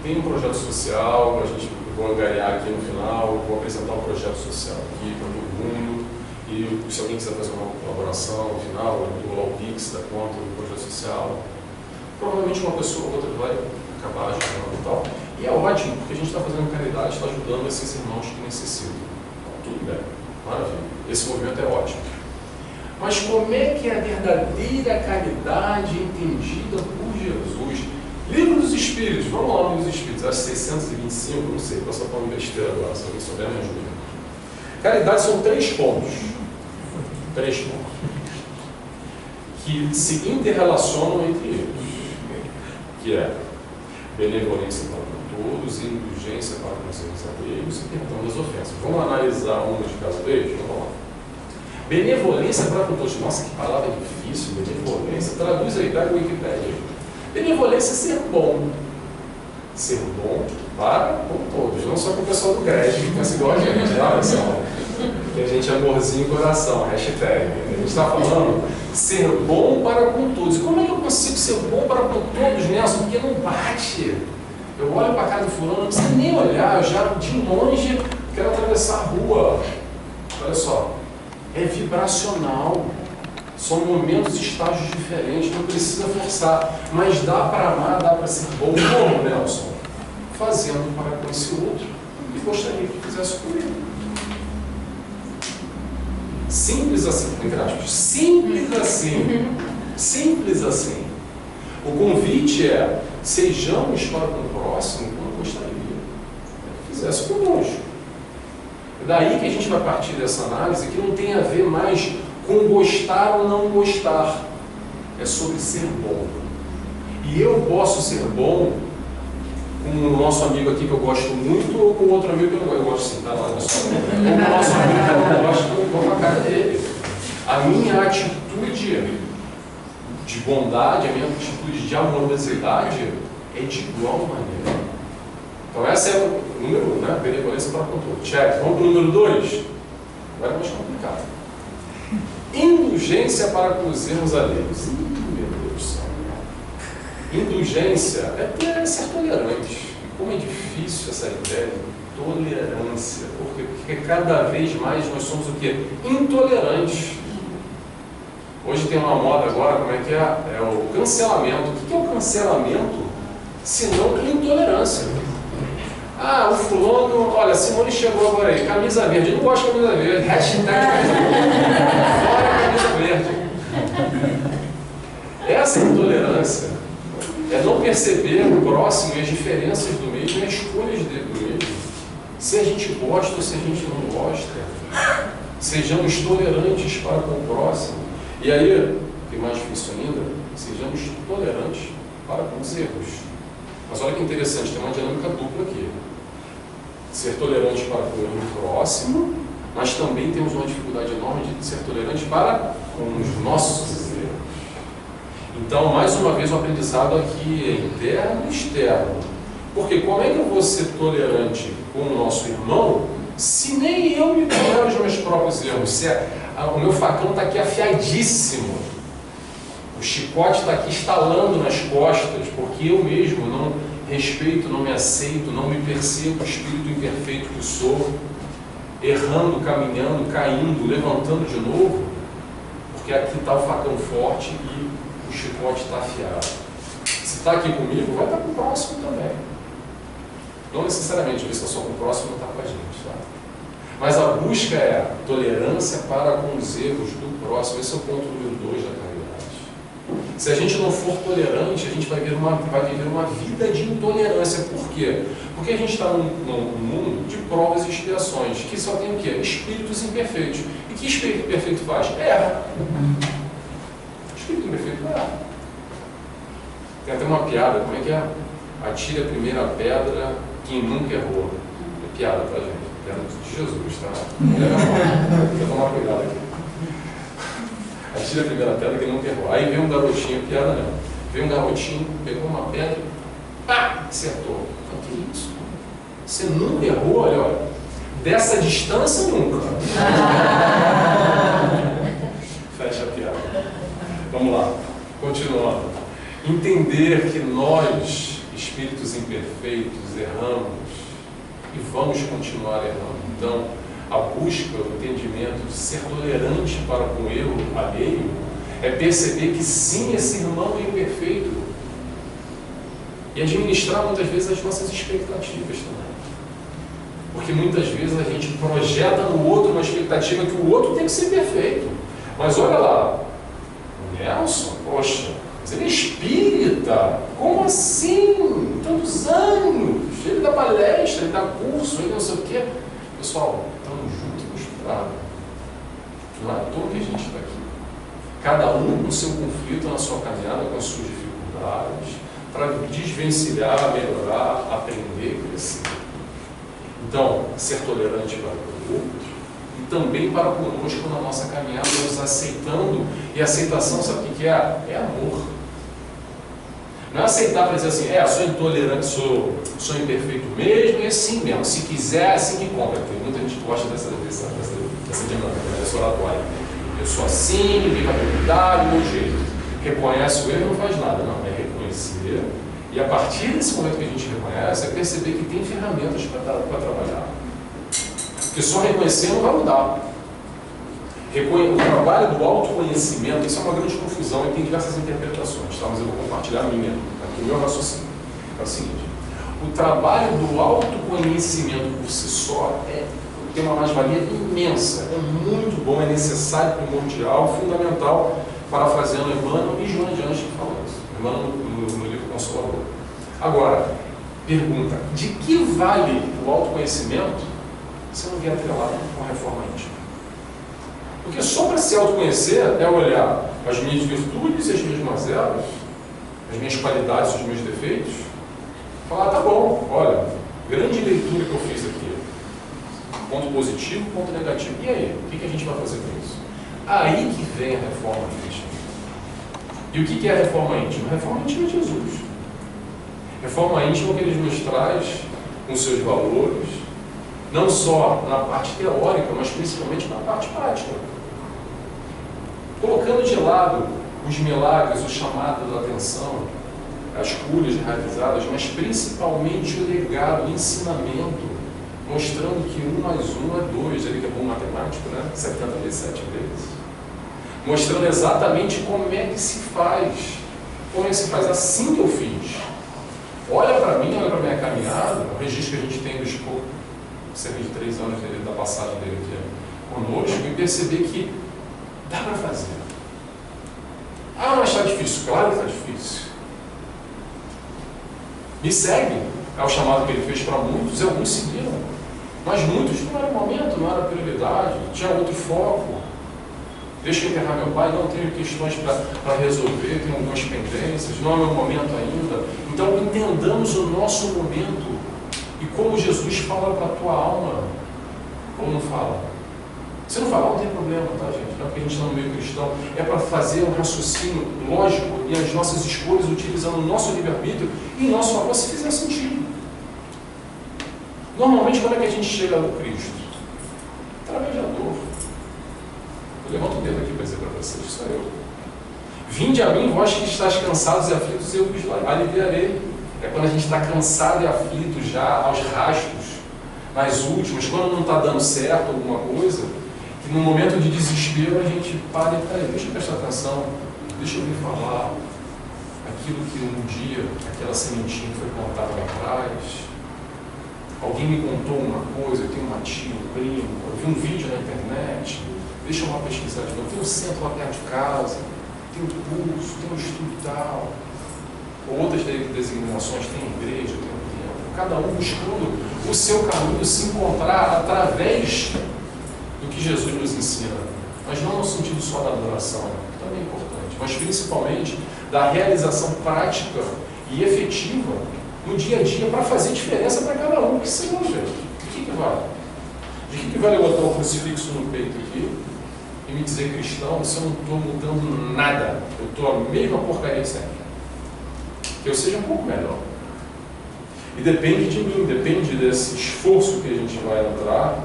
tem um projeto social, a gente vou angariar aqui no final, vou apresentar um projeto social aqui para todo mundo, e se alguém quiser fazer uma colaboração no final, eu dou lá o Pix da conta do projeto social, provavelmente uma pessoa ou outra vai acabar ajudando e tal. E é ótimo, porque a gente está fazendo caridade, está ajudando esses irmãos que necessitam. Tudo bem, maravilha. Esse movimento é ótimo. Mas como é que é a verdadeira caridade entendida por Jesus? Livro dos Espíritos, vamos lá no Livro dos Espíritos, acho 625, não sei, posso estar falando besteira agora, se alguém souber me ajuda. Caridade são 3 pontos. 3 pontos. Que se interrelacionam entre eles. Que é benevolência para com todos, indulgência para com os seus alheios e perdão das ofensas. Vamos analisar um de cada vez? Vamos lá. Benevolência para com todos. Nossa, que palavra difícil, benevolência. Traduz aí, pega o Wikipédia. Benevolência é ser bom. Ser bom para com todos, não só com o pessoal do GRED, que pensa igual a gente, tá, pessoal? Que a gente é amorzinho coração, hashtag. A gente está falando ser bom para com todos. E como é que eu consigo ser bom para com todos, Nelson? Porque não bate. Eu olho para a casa do fulano, não precisa nem olhar, eu já de longe quero atravessar a rua. Olha só, é vibracional. São momentos e estágios diferentes, não precisa forçar. Mas dá para amar, dá para ser bom. Como, Nelson? Fazendo para com esse outro e gostaria que fizesse comigo. Simples assim, entre aspas. Simples assim. Simples assim. O convite é: sejamos para com o próximo como gostaria que fizesse conosco. É daí que a gente vai partir dessa análise, que não tem a ver mais com gostar ou não gostar. É sobre ser bom. E eu posso ser bom com o nosso amigo aqui que eu gosto muito, ou com outro amigo que eu não gosto. Eu gosto sim, tá lá, não só. Ou com o nosso amigo que eu não gosto, que eu vou com a cara dele. A minha atitude de bondade, a minha atitude de amorosidade é de igual maneira. Então essa é o número 1, né? Benevolência para com todos. Check. Vamos para o número 2? Agora é mais complicado. Indulgência para com os erros alheios. Meu Deus do céu. Indulgência é ser tolerante. Como é difícil essa ideia de tolerância. Porque cada vez mais nós somos o quê? Intolerantes. Hoje tem uma moda agora, como é que é? É o cancelamento. O que é o cancelamento? Se não intolerância. Ah, o fulano, olha, Simone chegou agora aí, camisa verde. Eu não gosto de camisa verde. Hashtag fora camisa verde. Essa intolerância é não perceber o próximo e as diferenças do mesmo e as escolhas do mesmo. Se a gente gosta ou se a gente não gosta, sejamos tolerantes para com o próximo. E aí, o que é mais difícil ainda, sejamos tolerantes para com os erros. Mas olha que interessante, tem uma dinâmica dupla aqui. Ser tolerante para com o erro próximo, mas também temos uma dificuldade enorme de ser tolerante para com os nossos erros. Então, mais uma vez, o aprendizado aqui é interno e externo. Porque como é que eu vou ser tolerante com o nosso irmão se nem eu me tolero os meus próprios erros? Se o meu facão está aqui afiadíssimo, o chicote está aqui estalando nas costas, porque eu mesmo não respeito, não me aceito, não me percebo o espírito imperfeito que sou, errando, caminhando, caindo, levantando de novo, porque aqui está o facão forte e o chicote está afiado. Se está aqui comigo, vai estar com o próximo também. Não necessariamente, porque se está só com o próximo, não está com a gente, tá? Mas a busca é a tolerância para com os erros do próximo. Esse é o ponto número 2 da caridade. Se a gente não for tolerante, a gente vai viver uma vida de intolerância. Por quê? Porque a gente está num mundo de provas e expiações, que só tem o quê? Espíritos imperfeitos. E que espírito imperfeito faz? Erra. O espírito imperfeito erra. Tem até uma piada, como é que é? Atire a primeira pedra quem nunca errou. É piada, tá, gente? Piada de Jesus, tá? Tem que tomar cuidado aqui. Atire a primeira pedra quem nunca errou. Aí veio um garotinho, piada não. Veio um garotinho, pegou uma pedra, pá, acertou. O que é isso? Você nunca errou, olha. Dessa distância, nunca. Fecha a piada. Vamos lá. Continuando. Entender que nós, espíritos imperfeitos, erramos e vamos continuar errando. Então, a busca, o entendimento de ser tolerante para com o erro alheio é perceber que sim, esse irmão é imperfeito. E administrar muitas vezes as nossas expectativas também. Porque muitas vezes a gente projeta no outro uma expectativa que o outro tem que ser perfeito. Mas olha lá, o Nelson, poxa, mas ele é espírita, como assim? Tantos anos, ele dá palestra, ele dá curso, ele não sei o quê. Pessoal, estamos juntos e misturados. Não é à toa que a gente está aqui. Cada um com o seu conflito na sua caminhada, com as suas dificuldades, para desvencilhar, melhorar, aprender, crescer. Então, ser tolerante para o outro e também para conosco na nossa caminhada, nos aceitando. E aceitação, sabe o que é? É amor. Não é aceitar para dizer assim, sou intolerante, sou imperfeito mesmo, e assim mesmo. Se quiser, assim que compra. Tem muita gente que gosta dessa dinâmica, dessa oratória. Eu sou assim, ninguém vai me cuidar, do meu jeito. Reconhece o erro, não faz nada. Não, é reconhecer. E a partir desse momento que a gente reconhece, é perceber que tem ferramentas para trabalhar. Porque só reconhecer não vai mudar. O trabalho do autoconhecimento, isso é uma grande confusão e tem diversas interpretações, tá? Mas eu vou compartilhar a minha, aqui o meu raciocínio. É o seguinte, o trabalho do autoconhecimento por si só tem uma mais-valia imensa, é muito bom, é necessário, primordial, fundamental, parafraseando Emmanuel e Joana de Anjos que falam isso. Emmanuel no livro Consolador. Agora, pergunta, de que vale o autoconhecimento se não vier atrelado com a reforma íntima? Porque só para se autoconhecer é olhar as minhas virtudes e as minhas mazelas, as minhas qualidades e os meus defeitos, falar, tá bom, olha, grande leitura que eu fiz aqui, ponto positivo, ponto negativo. E aí, o que a gente vai fazer com isso? Aí que vem a reforma íntima. E o que é a reforma íntima? A reforma íntima é Jesus. Reforma íntima é o que ele nos traz com seus valores, não só na parte teórica, mas principalmente na parte prática. Colocando de lado os milagres, o chamado da atenção, as curas realizadas, mas principalmente o legado, o ensinamento, mostrando que 1 mais 1 é 2, ele que é bom matemático, né? 70 vezes 7 vezes. Mostrando exatamente como é que se faz. Como é que se faz? Assim que eu fiz. Olha para mim, olha para a minha caminhada, o registro que a gente tem do Expo, cerca de 3 anos dele, da passagem dele aqui conosco, e perceber que dá para fazer. Mas está difícil. Claro que está difícil. Me segue. É o chamado que ele fez para muitos, e alguns seguiram. Mas muitos não era o momento, não era a prioridade, tinha outro foco. Deixa eu enterrar meu pai, não tenho questões para resolver, tenho algumas pendências, não é meu momento ainda. Então entendamos o nosso momento e como Jesus fala para a tua alma, ou não fala. Se não falar, não tem problema, tá, gente? Não é porque a gente está no meio cristão, é para fazer um raciocínio lógico e as nossas escolhas utilizando o nosso livre-arbítrio e nosso favor, se fizer sentido. Normalmente, como é que a gente chega no Cristo? Através da dor. Eu levanto o dedo aqui para dizer para vocês, isso é eu. Vinde a mim, vós que estáis cansados e aflitos, eu vos aliviarei. É quando a gente está cansado e aflito já, aos rastros, nas últimas, quando não está dando certo alguma coisa, que no momento de desespero a gente para e peraí, deixa eu prestar atenção, deixa eu me falar aquilo que um dia, aquela sementinha que foi plantada lá atrás. Alguém me contou uma coisa, eu tenho uma tia, um primo, eu vi um vídeo na internet, deixa eu lá pesquisar de novo. Tem um centro lá perto de casa, tem um curso, tem um estudo tal. Ou outras designações, tem igreja, tem um tempo. Cada um buscando o seu caminho, se encontrar através do que Jesus nos ensina. Mas não no sentido só da adoração, que também é importante, mas principalmente da realização prática e efetiva no dia a dia para fazer diferença para cada um. Que seja, gente. De que vale? De que vale eu botar o crucifixo no peito aqui e me dizer cristão se eu não estou mudando nada? Eu estou a mesma porcaria de sempre. Que eu seja um pouco melhor. E depende de mim, depende desse esforço que a gente vai entrar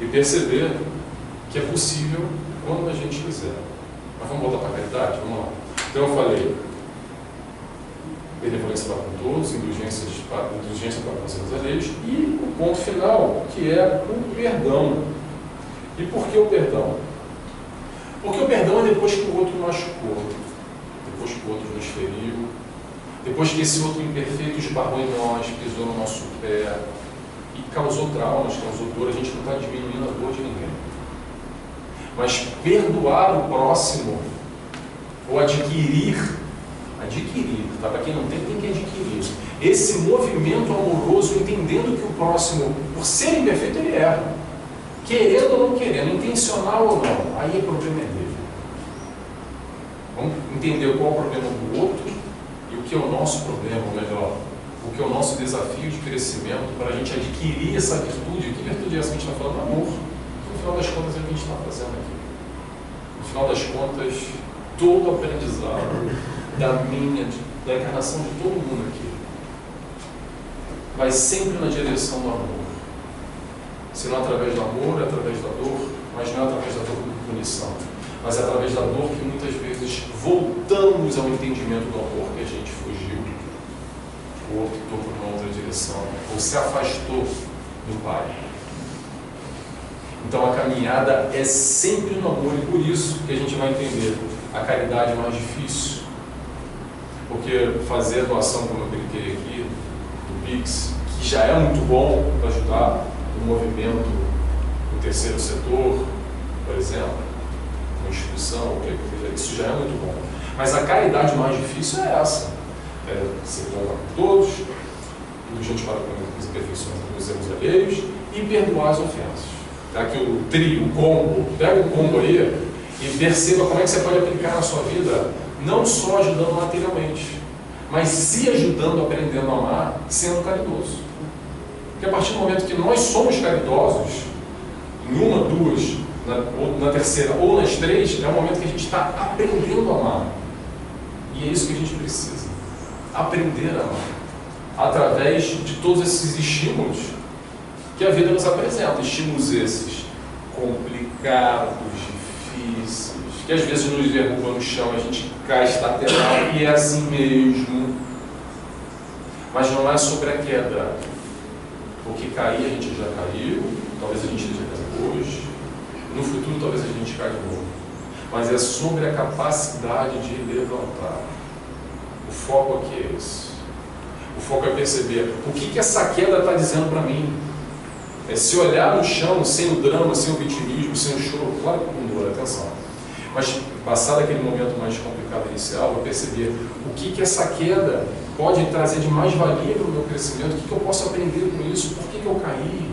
e perceber que é possível quando a gente quiser. Mas vamos voltar para a caridade? Vamos lá. Então eu falei, benevolência para com todos, indulgência para com seus alheios, e o ponto final, que é o perdão. E por que o perdão? Porque o perdão é depois que o outro machucou, depois que o outro nos feriu, Depois que esse outro imperfeito esbarrou em nós, pisou no nosso pé e causou traumas, causou dor, a gente não está diminuindo a dor de ninguém. Mas perdoar o próximo, ou adquirir, tá? Para quem não tem, tem que adquirir. Esse movimento amoroso, entendendo que o próximo, por ser imperfeito, ele erra. Querendo ou não querendo, intencional ou não, aí o problema é dele. Vamos entender qual é o problema do outro e o que é o nosso problema, ou melhor, o que é o nosso desafio de crescimento para a gente adquirir essa virtude. Que virtude é essa que a gente está falando? Amor. No final das contas, é o que a gente está fazendo aqui. No final das contas, todo o aprendizado da encarnação de todo mundo aqui vai sempre na direção do amor. Se não através do amor, é através da dor, mas não é através da dor por punição, mas é através da dor que muitas vezes voltamos ao entendimento do amor que a gente fugiu, ou optou por uma outra direção, ou se afastou do Pai. Então a caminhada é sempre no amor, e por isso que a gente vai entender a caridade mais difícil, porque fazer a doação, como eu cliquei aqui, do Pix, que já é muito bom para ajudar o movimento do terceiro setor, por exemplo, uma instituição, isso já é muito bom. Mas a caridade mais difícil é essa: é ser bom para todos, tudo gente para com as imperfeições dos erros alheios e perdoar as ofensas. Tá? Que o trio, o combo, pega o combo aí e perceba como é que você pode aplicar na sua vida, não só ajudando materialmente, mas se ajudando, aprendendo a amar, sendo caridoso. Porque a partir do momento que nós somos caridosos, em uma, duas, na terceira ou nas três, é o momento que a gente está aprendendo a amar. E é isso que a gente precisa. Aprender a amar. Através de todos esses estímulos que a vida nos apresenta. Estímulos esses complicados, difíceis, que às vezes nos derruba no chão, a gente cai estateado, e é assim mesmo. Mas não é sobre a queda. Porque cair a gente já caiu, talvez a gente esteja caindo hoje, no futuro talvez a gente caia de novo. Mas é sobre a capacidade de levantar. O foco aqui é esse. O foco é perceber o que essa queda está dizendo para mim. É se olhar no chão sem o drama, sem o vitimismo, sem o choro, claro que com dor, atenção. Mas passado aquele momento mais complicado inicial, eu perceber o que essa queda pode trazer de mais-valia para o meu crescimento, o que eu posso aprender com isso, por que eu caí,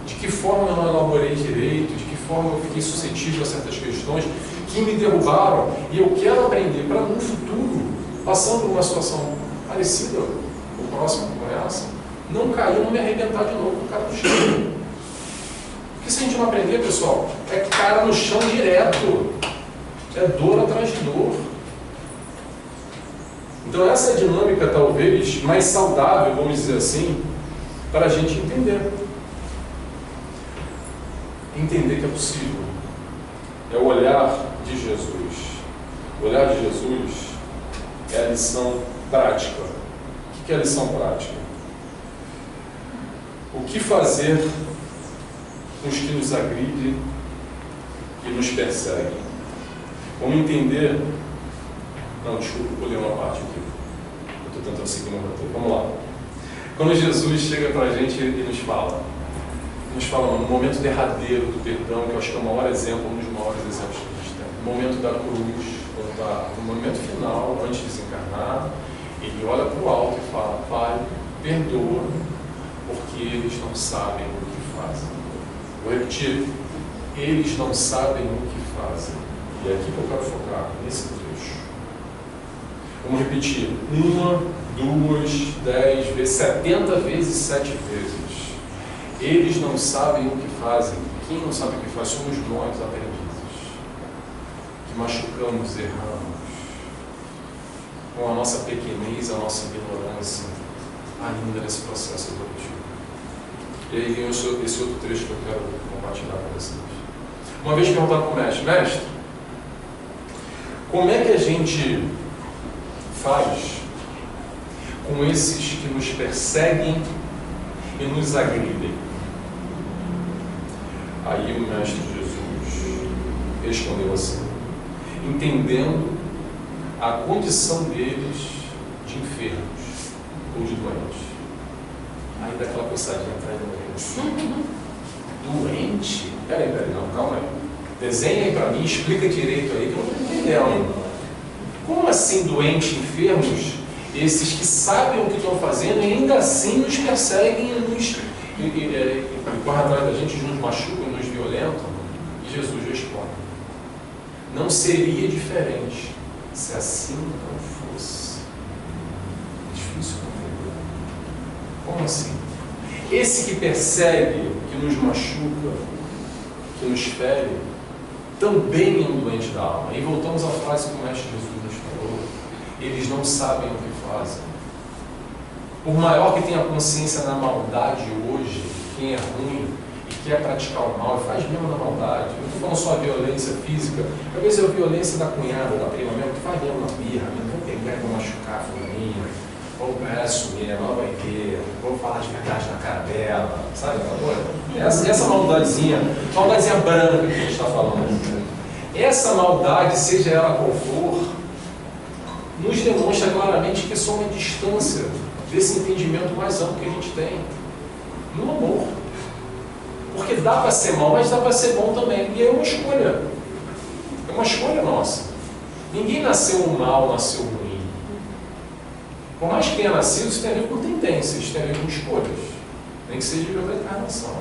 de que forma eu não elaborei direito, de que forma eu fiquei suscetível a certas questões que me derrubaram, e eu quero aprender para no futuro, passando por uma situação parecida ou próxima com essa, não cair, não me arrebentar de novo com o cara no chão. Porque se a gente não aprender, pessoal, é cara no chão direto, é dor atrás de dor. Então essa é a dinâmica talvez mais saudável, vamos dizer assim, para a gente entender. Entender que é possível. É o olhar de Jesus. O olhar de Jesus é a lição prática. O que é a lição prática? O que fazer com os que nos agridem e nos perseguem? Vamos entender. Não, desculpa, vou ler uma parte aqui. Eu estou tentando seguir uma roteiro. Vamos lá. Quando Jesus chega para a gente e nos fala no momento derradeiro do perdão, que eu acho que é o maior exemplo, um dos maiores exemplos que a gente tem. No momento da cruz, no momento final, antes de desencarnar, ele olha para o alto e fala: Pai, perdoa, porque eles não sabem o que fazem. Vou repetir: eles não sabem o que fazem. E é aqui que eu quero focar, nesse trecho. Vamos repetir: 1, 2, 10 vezes, 70 vezes, 7 vezes. Eles não sabem o que fazem. Quem não sabe o que faz somos nós, aprendizes, que machucamos, erramos, com a nossa pequenez, a nossa ignorância, ainda nesse processo evolutivo. E aí vem esse outro trecho que eu quero compartilhar com vocês. Uma vez perguntaram para o mestre, como é que a gente faz com esses que nos perseguem e nos agridem? Aí o Mestre Jesus respondeu assim: entendendo a condição deles de enfermos ou de doentes. Aí dá aquela coçadinha atrás do doente. Doente? Peraí, não, calma aí. Desenha aí para mim, explica direito aí, que eu não estou entendendo. Como assim doente, enfermos? Esses que sabem o que estão fazendo e ainda assim nos perseguem e correm atrás da gente, nos machucam e nos violentam. E Jesus responde: não seria diferente se assim não fosse. Difícil compreender. Como assim? Esse que persegue, que nos machuca, que nos fere, também é um doente da alma. E voltamos à frase que o Mestre Jesus nos falou: eles não sabem o que fazem. Por maior que tenha consciência na maldade hoje, quem é ruim e quer praticar o mal, faz mesmo na maldade. Eu não estou falando só a violência física, às vezes é a violência da cunhada, da prima mesmo, que faz mesmo na birra, vou pegar e vou machucar a fulaninha, vou assumir, ela vai ver, vou falar de verdade na cara dela, sabe aquela coisa? Essa maldadezinha branca que a gente está falando, essa maldade, seja ela qual for, nos demonstra claramente que é só uma distância desse entendimento mais amplo que a gente tem no amor. Porque dá para ser mal, mas dá para ser bom também. E é uma escolha. É uma escolha nossa. Ninguém nasceu mal, nasceu ruim. Por mais que tenha nascido, isso tem a ver com tendências, isso tem a ver com escolhas. Nem que seja de outra encarnação.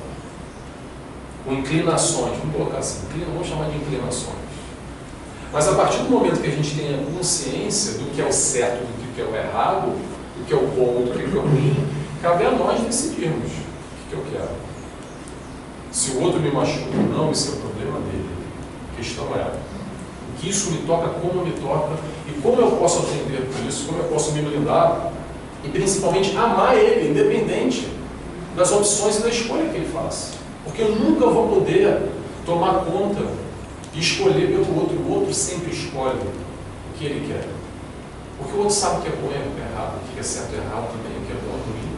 Com inclinações, vamos colocar assim, vamos chamar de inclinações. Mas a partir do momento que a gente tem a consciência do que é o certo, do que é o errado, do que é o bom, do que é o ruim, cabe a nós decidirmos o que eu quero. Se o outro me machuca ou não, isso é o problema dele. A questão é o que isso me toca, como me toca, e como eu posso atender por isso, como eu posso me blindar, e principalmente amar ele, independente das opções e da escolha que ele faz. Porque eu nunca vou poder tomar conta e escolher pelo outro. O outro sempre escolhe o que ele quer. Porque o outro sabe o que é bom e o que é errado, o que é certo e errado também, o que é bom e ruim.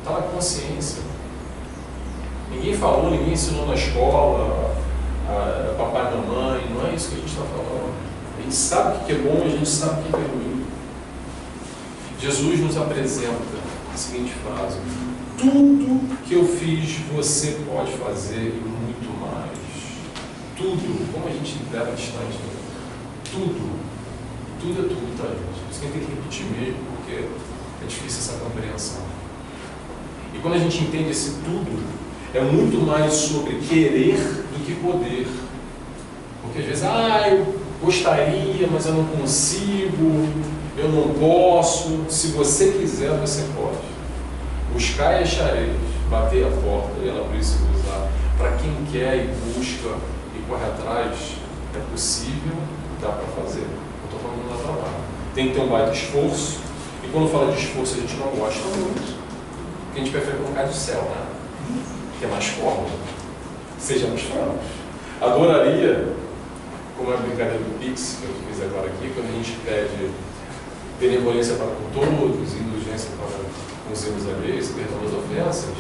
Está na consciência. Ninguém falou, ninguém ensinou na escola, papai e mamãe, não é isso que a gente está falando. A gente sabe o que é bom e a gente sabe o que é ruim. Jesus nos apresenta a seguinte frase: tudo que eu fiz, você pode fazer e muito mais. Tudo, como a gente leva distante, tudo. Tudo é tudo, tá, gente? Isso que a gente tem que repetir mesmo, porque é difícil essa compreensão. E quando a gente entende esse tudo, é muito mais sobre querer do que poder. Porque às vezes, eu gostaria, mas eu não consigo, eu não posso. Se você quiser, você pode. Buscar e achareis, bater a porta e ela abrir e se cruzar. Para quem quer e busca e corre atrás, é possível, dá para fazer. Estou falando do trabalho. Tem que ter um baita esforço, e quando fala de esforço a gente não gosta muito, porque a gente prefere colocar do céu, né? Que é mais cômodo. Sejamos francos. Adoraria, como é a brincadeira do Pix, que eu fiz agora aqui, quando a gente pede benevolência para com todos, indulgência para com os erros alheios, perdão das ofensas,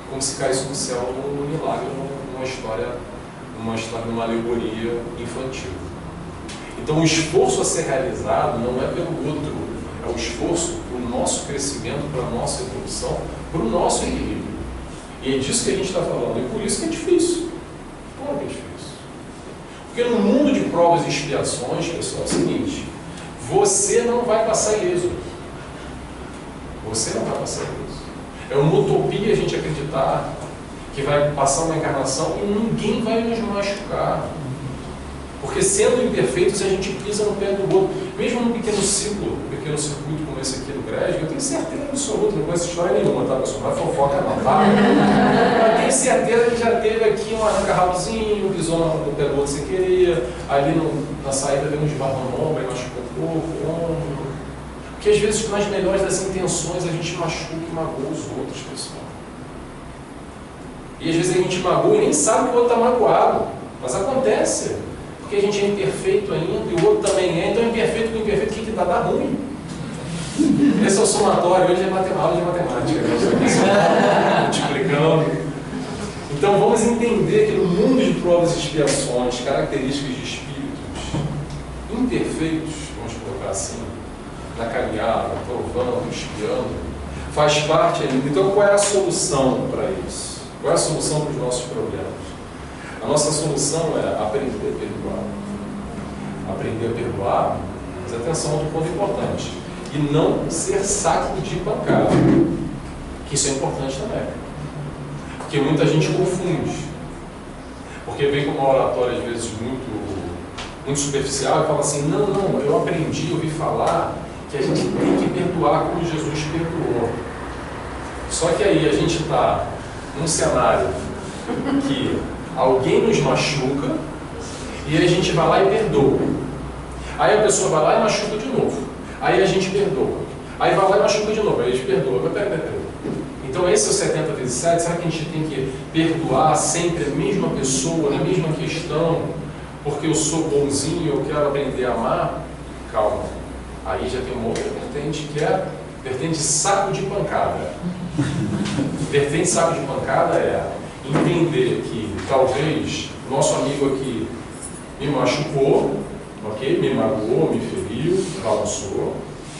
como se caísse do céu num milagre, numa história, numa alegoria infantil. Então o esforço a ser realizado não é pelo outro, é o esforço para o nosso crescimento, para a nossa evolução, para o nosso equilíbrio. E é disso que a gente está falando, e por isso que é difícil. Claro que é difícil. Porque no mundo de provas e expiações, pessoal, é o seguinte: você não vai passar ileso. Você não vai passar ileso. É uma utopia a gente acreditar que vai passar uma encarnação e ninguém vai nos machucar. Porque sendo imperfeitos, a gente pisa no pé do outro. Mesmo num pequeno ciclo, um pequeno circuito como esse aqui do Greg, eu tenho certeza absoluta, não conheço história nenhuma, tá, pessoal? Não é fofoca não, tá? Eu tenho certeza que já teve aqui um arranca-rabozinho, pisou no pé do outro sem querer, ali na saída deu um esbarro no ombro, aí machucou um pouco, o ombro. Porque às vezes, nas melhores das intenções, a gente machuca e magoa os outros, pessoal. E às vezes a gente magoa e nem sabe que o outro está magoado. Mas acontece. Porque a gente é imperfeito ainda e o outro também é. Então, imperfeito com imperfeito, o que dá? Dá ruim. Esse é o somatório. Hoje é aula de matemática. Multiplicando. Então, vamos entender que no mundo de provas e expiações, características de espíritos imperfeitos, vamos colocar assim, na caminhada, provando, espiando, faz parte ainda. Então, qual é a solução para isso? Qual é a solução para os nossos problemas? A nossa solução é aprender a perdoar. Aprender a perdoar, mas atenção, outro ponto importante. E não ser saco de pancada. Que isso é importante também. Porque muita gente confunde. Porque vem com uma oratória, às vezes, muito superficial e fala assim, não, eu aprendi, eu ouvi falar que a gente tem que perdoar como Jesus perdoou. Só que aí a gente está num cenário que alguém nos machuca e a gente vai lá e perdoa. Aí a pessoa vai lá e machuca de novo. Aí a gente perdoa. Aí vai lá e machuca de novo. Aí a gente perdoa. Mas peraí. Então esse é o 70 vezes 7. Será que a gente tem que perdoar sempre a mesma pessoa, na mesma questão, porque eu sou bonzinho e eu quero aprender a amar? Calma. Aí já tem uma outra vertente que é vertente saco de pancada. Vertente saco de pancada é entender que talvez nosso amigo aqui me machucou, ok? Me magoou, me feriu, balançou.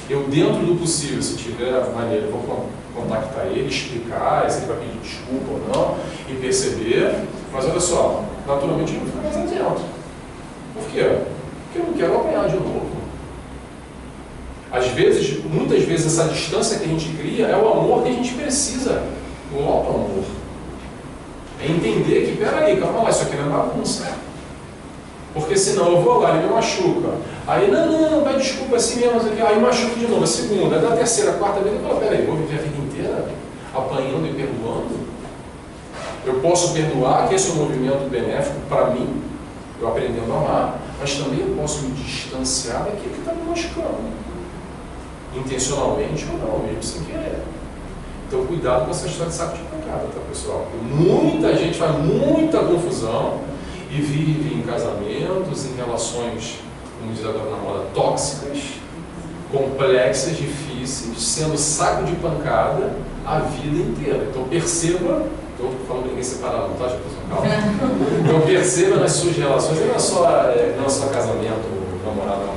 Eu, dentro do possível, se tiver maneira, vou contactar ele, explicar se ele vai pedir desculpa ou não, e perceber. Mas olha só, naturalmente eu não fico mais atento. Por quê? Porque eu não quero apanhar de novo. Às vezes, muitas vezes, essa distância que a gente cria é o amor que a gente precisa, o auto-amor. É entender que, peraí, calma lá, isso aqui não é bagunça. Porque senão eu vou lá, ele me machuca. Aí, não, vai desculpa assim mesmo, aí machuca de novo, a segunda, aí da terceira, a quarta vez, eu falo, peraí, vou viver a vida inteira apanhando e perdoando? Eu posso perdoar, que esse é um movimento benéfico para mim, eu aprendendo a amar, mas também eu posso me distanciar daquele que está me machucando. Intencionalmente ou não, mesmo sem querer. Então, cuidado com essa história de saco de pancada, tá, pessoal? Muita gente faz muita confusão e vive em casamentos, em relações, como diz agora na moda, tóxicas, complexas, difíceis, sendo saco de pancada a vida inteira. Então, perceba, estou falando de ninguém separado, não tá, gente? Calma. Então, perceba nas suas relações, não é só casamento, namorado.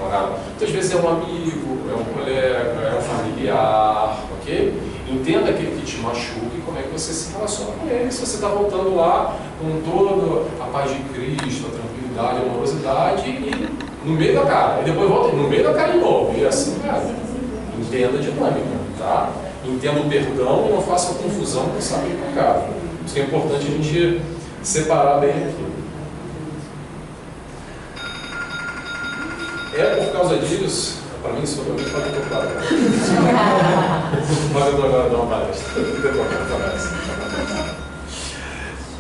Muitas vezes é um amigo, é um colega, é um familiar, ok? Entenda aquele que te machuca e como é que você se relaciona com ele. Se você está voltando lá com toda a paz de Cristo, a tranquilidade, a amorosidade e no meio da cara. E depois volta no meio da cara de novo. E assim, cara, entenda a dinâmica, tá? Entenda o perdão e não faça confusão com o saco de pancada. Isso é importante a gente separar bem aqui. É por causa disso, para mim, isso foi muito claro. Mas eu agora dar uma palestra.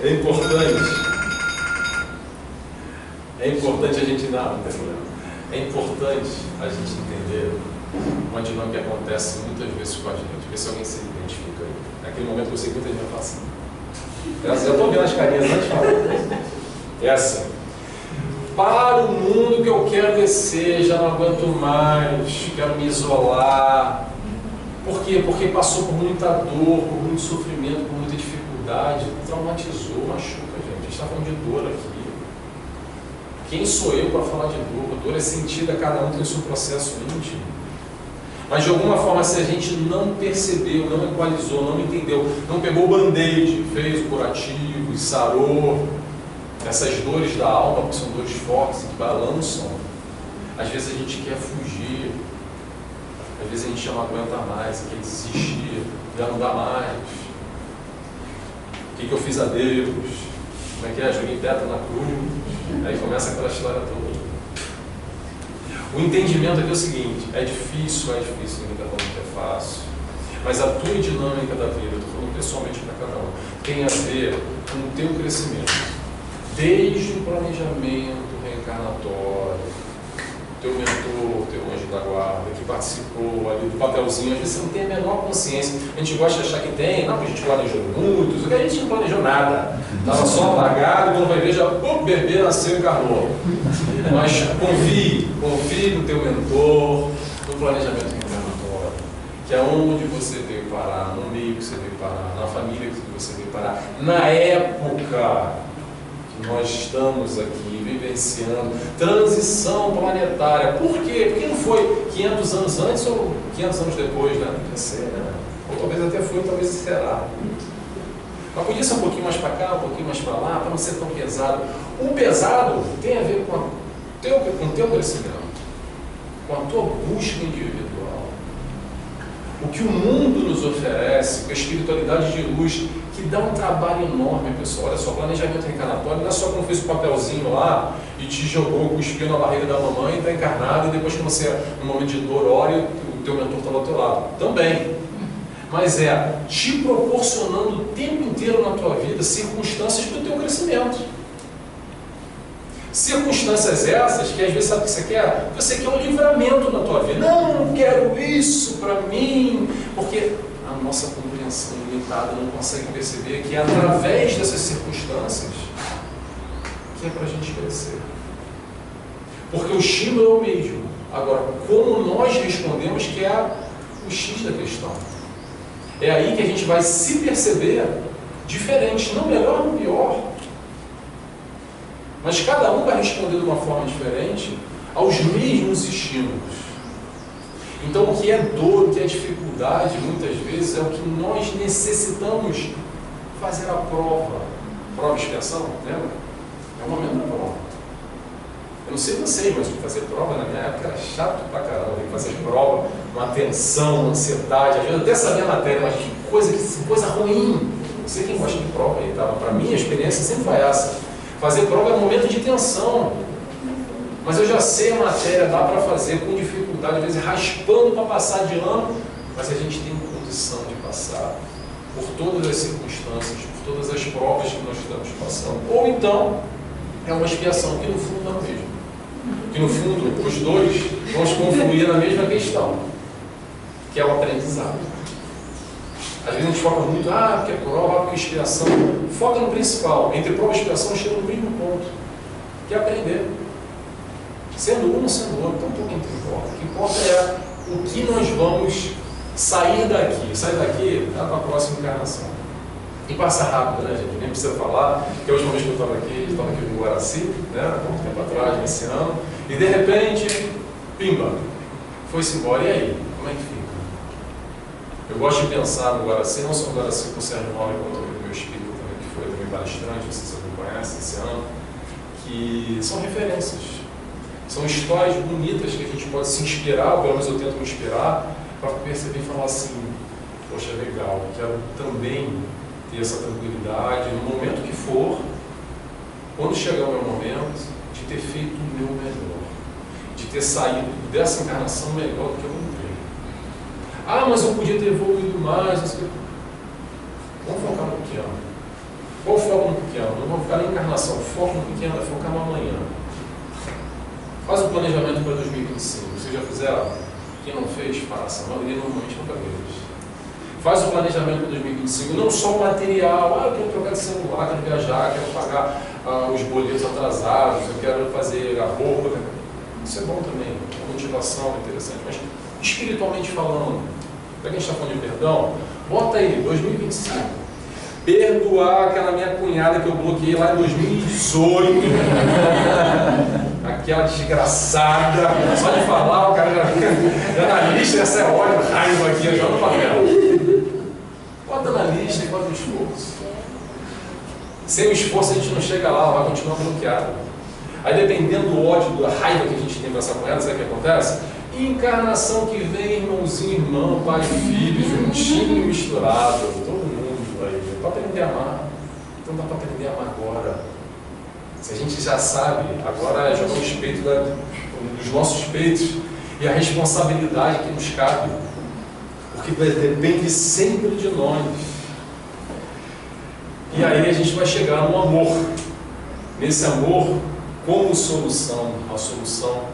É importante a gente não tem problema. É importante a gente entender uma dinâmica que acontece muitas vezes com a gente. Ver se alguém se identifica aí. Naquele momento que eu sei que muita gente vai falar assim. Eu estou vendo as carinhas antes de falar. É assim. Para o mundo que eu quero descer, já não aguento mais, quero me isolar. Por quê? Porque passou por muita dor, por muito sofrimento, por muita dificuldade, traumatizou, machuca, gente. A gente está falando de dor aqui. Quem sou eu para falar de dor? A dor é sentida, cada um tem o seu processo íntimo. Mas de alguma forma, se a gente não percebeu, não equalizou, não entendeu, não pegou o band-aid, fez o curativo e sarou, essas dores da alma, que são dores fortes, que balançam, às vezes a gente quer fugir, às vezes a gente já não aguenta mais, quer desistir, já não dá mais. O que eu fiz a Deus? Como é que é? Joguei pedra na cruz. Aí começa aquela história toda. O entendimento aqui é o seguinte, é difícil, ninguém está falando que é fácil, mas a tua dinâmica da vida, eu estou falando pessoalmente para cada um, tem a ver com o teu crescimento. Desde o planejamento reencarnatório, teu mentor, teu anjo da guarda, que participou ali do papelzinho, às vezes você não tem a menor consciência. A gente gosta de achar que tem, não, porque a gente planejou muito, só que a gente não planejou nada. Estava só apagado, quando vai ver, já, o bebê nasceu e encarnou. Mas confie no teu mentor, no planejamento reencarnatório, que é onde você veio parar, no meio que você veio parar, na família que você veio parar, na época que nós estamos aqui vivenciando, transição planetária. Por quê? Porque não foi 500 anos antes ou 500 anos depois, né? Podia ser, né? Ou talvez até foi, talvez será. Mas podia ser um pouquinho mais para cá, um pouquinho mais para lá, para não ser tão pesado. O pesado tem a ver com o teu crescimento, com a tua busca individual. O que o mundo nos oferece, com a espiritualidade de luz, que dá um trabalho enorme, pessoal. Olha só, planejamento reencarnatório não é só quando fez o papelzinho lá e te jogou, cuspiu na barriga da mamãe e está encarnado, e depois que você, no momento de dor, ora, o teu mentor está do teu lado. Também. Mas é te proporcionando o tempo inteiro na tua vida circunstâncias para o teu crescimento. Circunstâncias essas que às vezes sabe o que você quer? Você quer um livramento na tua vida. Não quero isso para mim, porque a nossa compreensão limitada não consegue perceber que é através dessas circunstâncias que é para a gente crescer. Porque o estímulo é o mesmo. Agora, como nós respondemos que é o X da questão. É aí que a gente vai se perceber diferente, não melhor nem pior. Mas cada um vai responder de uma forma diferente aos mesmos estímulos. Então, o que é dor, o que é dificuldade, muitas vezes, é o que nós necessitamos fazer a prova. Prova e expiação, lembra? É o momento da prova. Eu não sei vocês, mas fazer prova na minha época era chato pra caramba. Fazer prova, uma tensão, uma ansiedade, às vezes até saber a matéria, mas que coisa ruim. Não sei quem gosta de prova aí, tá? Para mim, a experiência sempre foi essa. Fazer prova é um momento de tensão. Mas eu já sei a matéria, dá para fazer com dificuldade, às vezes raspando para passar de ano, mas a gente tem condição de passar por todas as circunstâncias, por todas as provas que nós estamos passando. Ou então, é uma expiação, que no fundo não é o mesmo. Que no fundo, os dois vão se confluir na mesma questão, que é o aprendizado. Às vezes a gente foca muito, porque é prova, porque é expiação. Foca no principal. Entre prova e expiação chega no mesmo ponto, que é aprender. Sendo um ou sendo outro, então pouco importa. O que importa é o que nós vamos sair daqui. Sair daqui para a próxima encarnação. E passa rápido, né, gente? Nem precisa falar, que a última vez que eu estava aqui no Guaraci, né, há muito tempo atrás, nesse ano, e de repente, pimba, foi-se embora. E aí? Como é que fica? Eu gosto de pensar no Guaraci, não só no Guaraci com o Sérgio Nobre, quanto o meu espírito também, que foi também palestrante, não sei se você conhece, esse ano, que são referências. São histórias bonitas que a gente pode se inspirar, ou pelo menos eu tento me inspirar, para perceber e falar assim, poxa, legal, quero também ter essa tranquilidade, no momento que for, quando chegar o meu momento, de ter feito o meu melhor, de ter saído dessa encarnação melhor do que eu entrei. Mas eu podia ter evoluído mais. Vamos focar no pequeno. Qual o foco no pequeno? Não vamos ficar na encarnação, o foco no pequeno é focar no amanhã. Faz o planejamento para 2025. Vocês já fizeram? Quem não fez, faça. A maioria normalmente nunca fez. Faz o planejamento para 2025, não só o material. Eu quero trocar de celular, quero viajar, quero pagar os boletos atrasados, eu quero fazer a roupa. Isso é bom também, a motivação é interessante. Mas espiritualmente falando, para quem está falando de perdão, bota aí, 2025. Perdoar aquela minha cunhada que eu bloqueei lá em 2018. Aquela desgraçada. Só de falar, o cara já na lista, essa é ótima, raiva aqui, já no papel. Bota na lista e bota no esforço. Sem o esforço a gente não chega lá, ela vai continuar bloqueada. Aí dependendo do ódio, da raiva que a gente tem com essa cunhada, sabe o que acontece? Encarnação que vem, irmãozinho, irmão, pai e filho, juntinho, misturado, todo mundo aí. Para aprender a amar. Então dá para aprender a amar agora. Se a gente já sabe, agora jogar o peito dos nossos peitos e a responsabilidade que nos cabe. Porque depende sempre de nós. E aí a gente vai chegar no amor. Nesse amor, como solução, a solução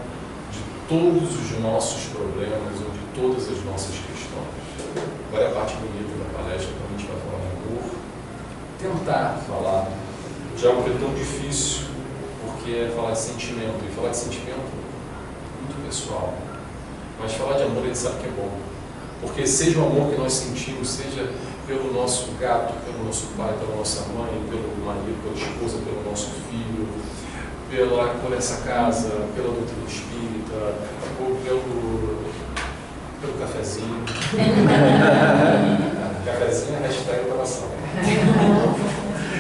de todos os nossos problemas ou de todas as nossas questões. Agora é a parte bonita da palestra, quando a gente vai falar de amor. Tentar falar de algo que é tão difícil, porque é falar de sentimento. E falar de sentimento é muito pessoal. Mas falar de amor, a gente sabe que é bom. Porque seja o amor que nós sentimos, seja pelo nosso gato, pelo nosso pai, pela nossa mãe, pelo marido, pela esposa, pelo nosso filho, por essa casa, pela doutrina espírita, ou pelo cafezinho. Cafezinho é hashtag oração.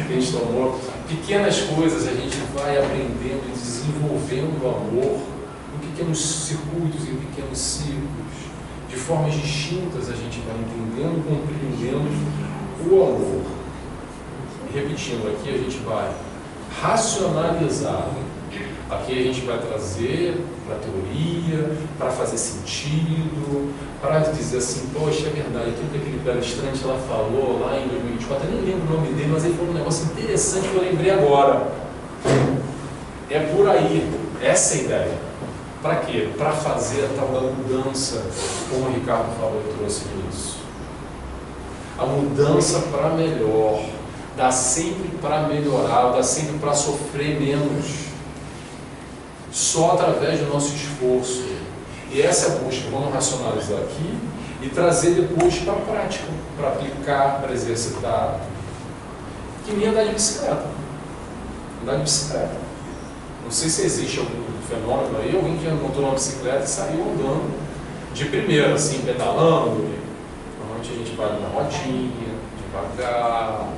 Que a gente tomou. Pequenas coisas a gente vai aprendendo e desenvolvendo o amor em pequenos circuitos, em pequenos ciclos. De formas distintas a gente vai entendendo, compreendendo o amor. E repetindo, aqui a gente vai racionalizar. Aqui a gente vai trazer para a teoria, para fazer sentido, para dizer assim, poxa, é verdade, aquilo que aquele palestrante lá falou, lá em 2024, eu nem lembro o nome dele, mas ele falou um negócio interessante que eu lembrei agora. É por aí, essa é a ideia. Para quê? Para fazer a tal da mudança, como o Ricardo falou e trouxe nisso. A mudança para melhor, dá sempre para melhorar, dá sempre para sofrer menos. Só através do nosso esforço. E essa é a busca. Vamos racionalizar aqui e trazer depois para a prática, para aplicar, para exercitar. Que nem andar de bicicleta. Andar de bicicleta. Não sei se existe algum fenômeno aí, alguém que já montou uma bicicleta e saiu andando de primeira, assim, pedalando. Normalmente a gente vai na rodinha, devagar,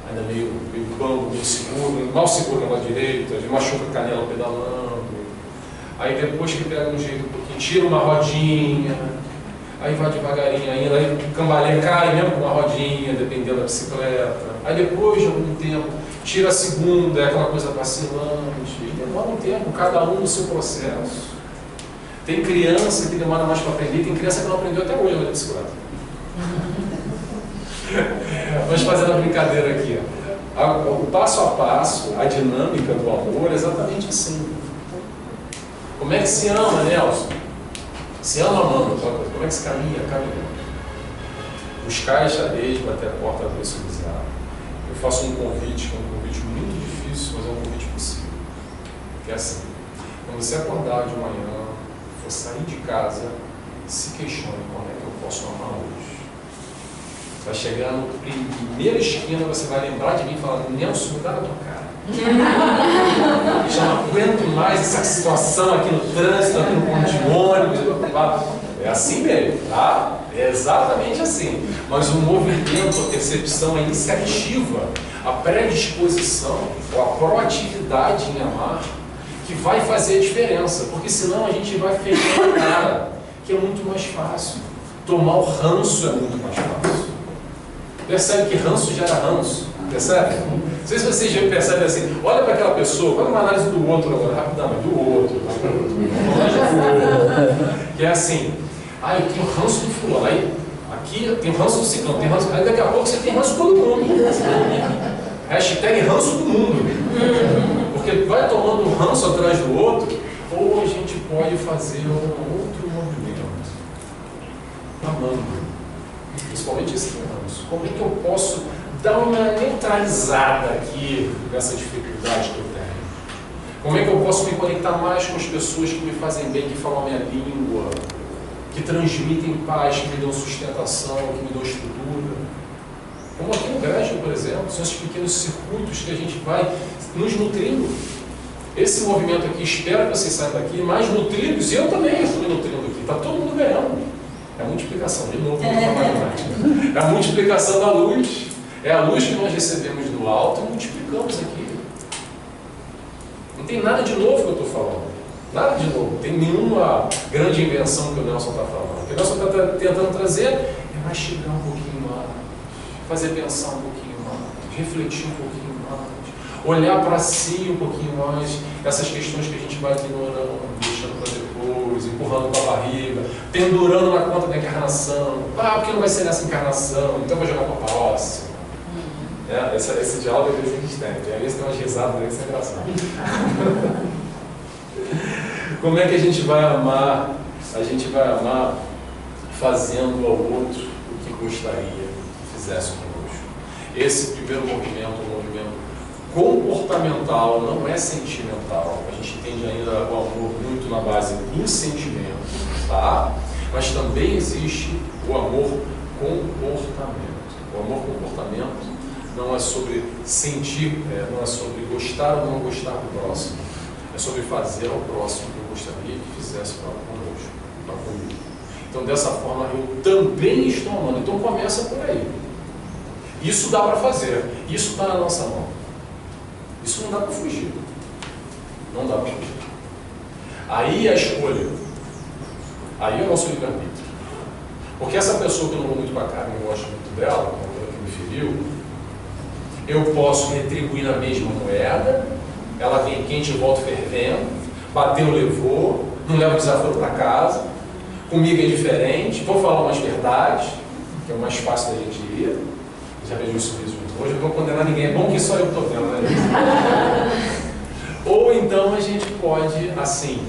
ainda meio bambo, meio seguro, mal seguro na mão direita, machuca a canela pedalando. Aí depois que pega um jeito um pouquinho, tira uma rodinha, aí vai devagarinho ainda, aí cambaleia, cai mesmo com uma rodinha, dependendo da bicicleta. Aí depois de algum tempo, tira a segunda, é aquela coisa vacilante, e demora um tempo, cada um no seu processo. Tem criança que demora mais para aprender, tem criança que não aprendeu até hoje a andar de bicicleta. Vamos fazer uma brincadeira aqui. O passo a passo, a dinâmica do amor é exatamente assim. Como é que se ama, Nelson? Se ama amando, como é que se caminha? Caminhando. Buscar a enxadez, bater a porta, abrir e solicitar. Eu faço um convite, que é um convite muito difícil, mas é um convite possível. Que é assim, quando você acordar de manhã, for sair de casa, se questione como é que eu posso amar hoje. Vai chegar na primeira esquina, você vai lembrar de mim e falar, Nelson, me dá na tua cara. Já não aguento mais essa situação aqui no trânsito, aqui no ponto de ônibus. É assim mesmo, tá? É exatamente assim. Mas o movimento, a percepção, a iniciativa, a predisposição, ou a proatividade em amar, que vai fazer a diferença. Porque senão a gente vai fechar a cara, que é muito mais fácil. Tomar o ranço é muito mais fácil. Percebe que ranço gera ranço? Percebe? Não sei se vocês já percebem assim, olha para aquela pessoa, faz uma análise do outro agora, rapidamente, do outro. Que é assim, eu tenho ranço do fulano, aí aqui eu tenho ranço do ciclano, tem ranço, aí daqui a pouco você tem ranço de todo mundo. Hashtag ranço do mundo. Porque vai tomando um ranço atrás do outro, ou a gente pode fazer um outro movimento. Amando. Principalmente esse ranço. Como é que eu posso dar uma neutralizada aqui nessa dificuldade que eu tenho? Como é que eu posso me conectar mais com as pessoas que me fazem bem, que falam a minha língua, que transmitem paz, que me dão sustentação, que me dão estrutura? Como aqui no Grégio, por exemplo, são esses pequenos circuitos que a gente vai nos nutrindo. Esse movimento aqui, espero que vocês saiam daqui mais nutridos, e eu também estou me nutrindo aqui, está todo mundo ganhando. É a multiplicação, de novo, é a multiplicação da luz. É a luz que nós recebemos do alto e multiplicamos aqui. Não tem nada de novo que eu estou falando. Nada de novo. Não tem nenhuma grande invenção que o Nelson está falando. O que o Nelson está tentando trazer é mastigar um pouquinho mais, fazer pensar um pouquinho mais, refletir um pouquinho mais, olhar para si um pouquinho mais, essas questões que a gente vai ignorando, deixando para depois, empurrando para a barriga, pendurando na conta da encarnação. Porque não vai ser nessa encarnação, então vou jogar para a próxima. Esse diálogo é desexistente. Às vezes tem umas risadas aí, isso é engraçado. Como é que a gente vai amar? A gente vai amar fazendo ao outro o que gostaria que fizesse conosco. Esse primeiro movimento é um movimento comportamental, não é sentimental. A gente entende ainda o amor muito na base do sentimento, tá? Mas também existe o amor comportamento. O amor comportamento não é sobre sentir, não é sobre gostar ou não gostar do próximo. É sobre fazer ao próximo o que eu gostaria que fizesse para comigo. Então, dessa forma, eu também estou amando. Então, começa por aí. Isso dá para fazer. Isso está na nossa mão. Isso não dá para fugir. Não dá para fugir. Aí a escolha. Aí é o nosso livre-arbítrio. Porque essa pessoa que eu não vou muito com a cara, eu gosto muito dela, aquela que me feriu, eu posso retribuir na mesma moeda, ela vem quente e volta fervendo, bateu, levou, não leva o desaforo para casa, comigo é diferente, vou falar umas verdades, que é o mais fácil da gente ir. Já vejo um sorriso hoje, eu não vou condenar ninguém, é bom que só eu estou vendo, né? Ou então a gente pode, assim,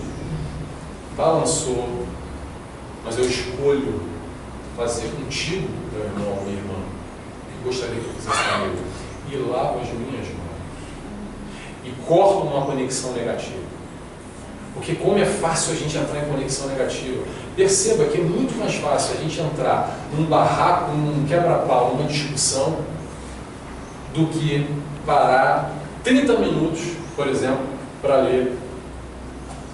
balançou, mas eu escolho fazer contigo, meu irmão, minha irmã, o que gostaria que eu fizesse comigo, e lavo as minhas mãos, e corto uma conexão negativa. Porque como é fácil a gente entrar em conexão negativa, perceba que é muito mais fácil a gente entrar num barraco, num quebra-pau, numa discussão, do que parar 30 minutos, por exemplo, para ler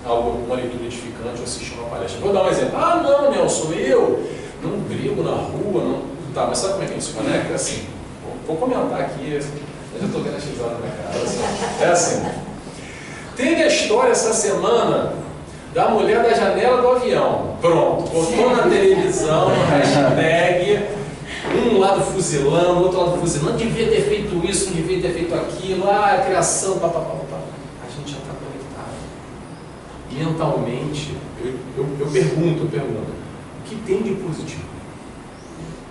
uma leitura edificante ou assistir uma palestra. Vou dar um exemplo. Ah, não, Nelson, eu não brigo na rua, não. Tá, mas sabe como é que a gente se conecta? É assim, vou comentar aqui, eu já estou vendo a risada na minha cara. É assim. Teve a história essa semana da mulher da janela do avião. Pronto, botou na televisão, hashtag, um lado fuzilando, outro lado fuzilando, devia ter feito isso, não devia ter feito aquilo, a criação, papapá. A gente já está conectado. Mentalmente, eu pergunto, o que tem de positivo?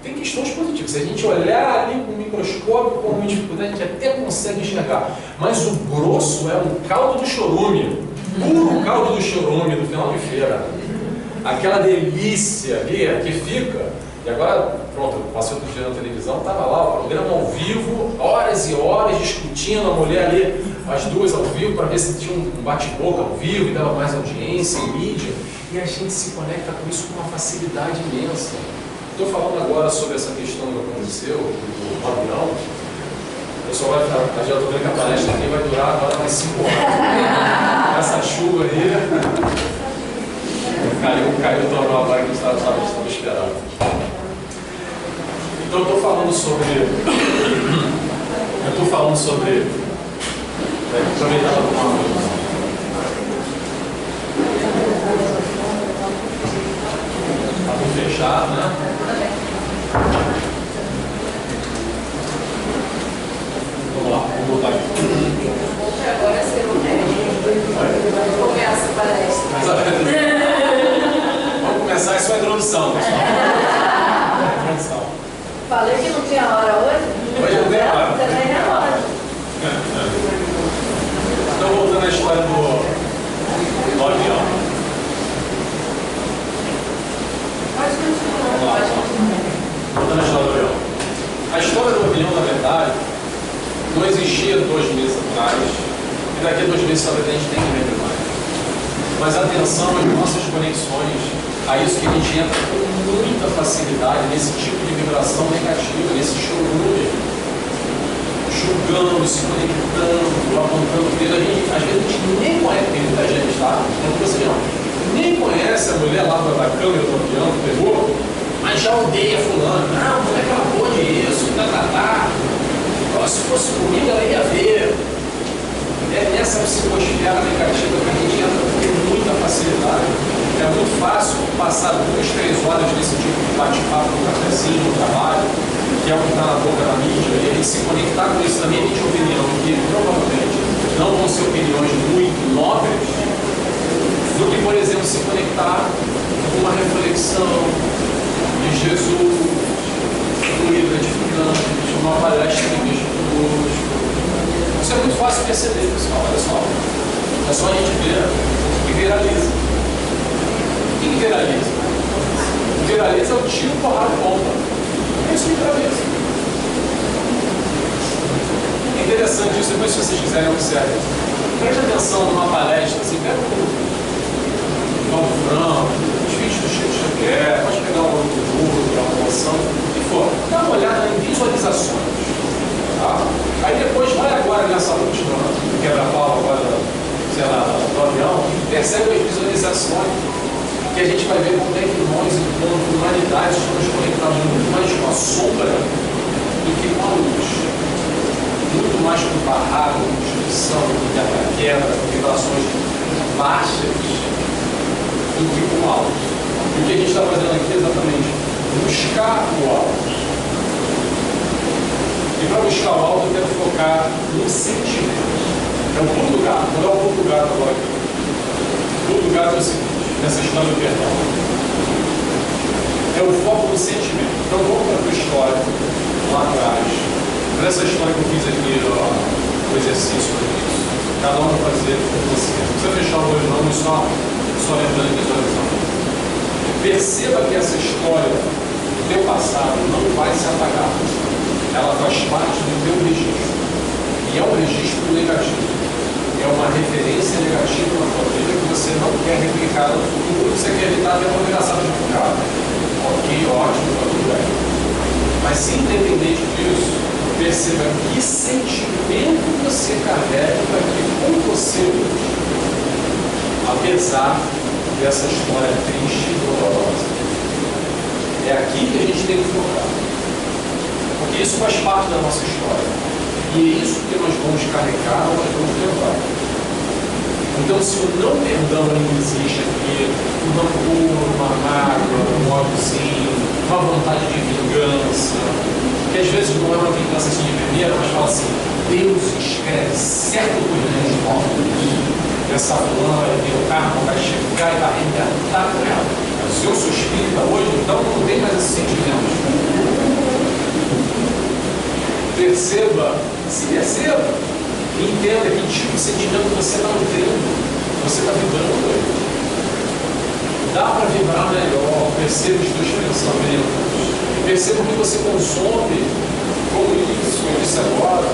Tem questões positivas. Se a gente olhar ali com o microscópio, com uma dificuldade, a gente até consegue enxergar. Mas o grosso é o caldo do chorume, puro caldo do chorume do final de feira. Aquela delícia ali que fica. E agora, pronto, eu passei outro dia na televisão, estava lá o programa ao vivo, horas e horas discutindo, a mulher ali, as duas ao vivo, para ver se tinha um bate-boca ao vivo e dava mais audiência em mídia. E a gente se conecta com isso com uma facilidade imensa. Estou falando agora sobre essa questão que aconteceu do avião. Eu só vai ficar, já estou vendo que a palestra aqui vai durar agora mais 5 horas. Essa chuva aí. Caiu o tornado lá que a gente estava esperando. Então eu estou falando sobre. Aproveitar para tomar uma coisa. Está tudo fechado, né? Vamos lá, vamos voltar aqui. Agora é ser o médico. Começa a palestra. Vamos começar, isso é a introdução, pessoal. Introdução. Falei que não tinha hora hoje. Hoje não tem hora. Você nem é hora. Então, voltando à história do avião. Pode continuar. Voltando à história do avião. A história do avião, na verdade, não existia 2 meses atrás, e daqui a 2 meses talvez a gente tenha que ver mais. Mas atenção às nossas conexões, a isso que a gente entra com muita facilidade nesse tipo de vibração negativa, nesse chorume, julgando, se conectando, apontando o dedo. Às vezes a gente nem conhece, tem muita gente, tá? Nem conhece a mulher lá da câmera do avião que pegou, mas já odeia fulano. Não, como é que ela pode isso? Se fosse comigo, ela ia ver. É nessa psicosfera negativa que a gente entra com muita facilidade. É muito fácil passar 2, 3 horas nesse tipo de bate-papo no cafezinho, no trabalho, que é o que está na boca da mídia, e a gente se conectar com isso também, de opinião, que provavelmente não vão ser opiniões muito nobres, do que, por exemplo, se conectar com uma reflexão de Jesus, um livro edificante, uma palestra de bispo. Isso é muito fácil de perceber, pessoal. Olha só. É só a gente ver o que viraliza. O que viraliza? O que viraliza é o tiro, porrada e bomba. É isso que viraliza. É interessante isso, depois se vocês quiserem observar. Preste atenção numa palestra, assim, pega o Paulo Franco, os vídeos do Chico Xavier, pode pegar o outro, a promoção, o que for. Dá uma olhada em visualização. sônica, que a gente vai ver como é que nós, enquanto humanidade, estamos conectados muito mais com a sombra do que com a luz. Muito mais com barraco, com destruição, com quebra, com vibrações baixas, do que com o alto. E o que a gente está fazendo aqui é exatamente buscar o alto. E para buscar o alto, eu quero focar no sentimento. É o ponto do gato. Vou dar o ponto do gato agora aqui. O ponto do gato é o seguinte, nessa história do perdão. É o foco no sentimento. Então vamos para a tua história, lá atrás. Nessa história que eu fiz aqui, o exercício para isso. Cada um vai fazer com você. Não precisa fechar o olho não, só lembrando e visualizando. Perceba que essa história do teu passado não vai se apagar. Ela faz parte do teu registro. E é um registro negativo. É uma referência negativa na tua vida que você não quer replicar no futuro. Você quer evitar até uma engraçada de ficar. Ok, ótimo, está tudo bem. Mas independente disso, perceba que sentimento você carrega aqui com você hoje. Apesar dessa história triste e dolorosa. É aqui que a gente tem que focar. Porque isso faz parte da nossa história. E é isso que nós vamos carregar, nós vamos levar. Então, se o não perdão ainda existe aqui, um rancor, uma mágoa, um ódiozinho, uma vontade de vingança, que às vezes não é uma vingança assim de primeira, mas fala assim, Deus escreve certo por menos mortos. Essa fulana vai vir o carro, vai chegar e vai arrebentar com ela. Se eu sou espírita hoje, então não tem mais esse sentimento. Perceba, se perceba, e entenda que tipo de sentimento você está nutrindo, você está vibrando aí. Dá para vibrar melhor, perceba os teus pensamentos, perceba o que você consome, como isso, eu disse agora,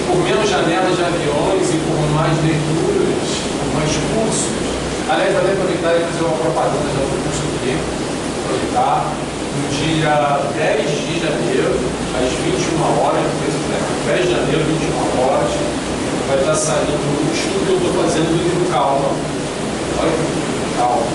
por menos janelas de aviões e por mais leituras, por mais cursos. Aliás, vou aproveitar e fazer uma propaganda já do curso aqui, aproveitar. No dia 10 de janeiro, às 21 horas, 10 de janeiro, 21 horas, vai estar saindo o estudo que eu estou fazendo do livro Calma. Olha que calma.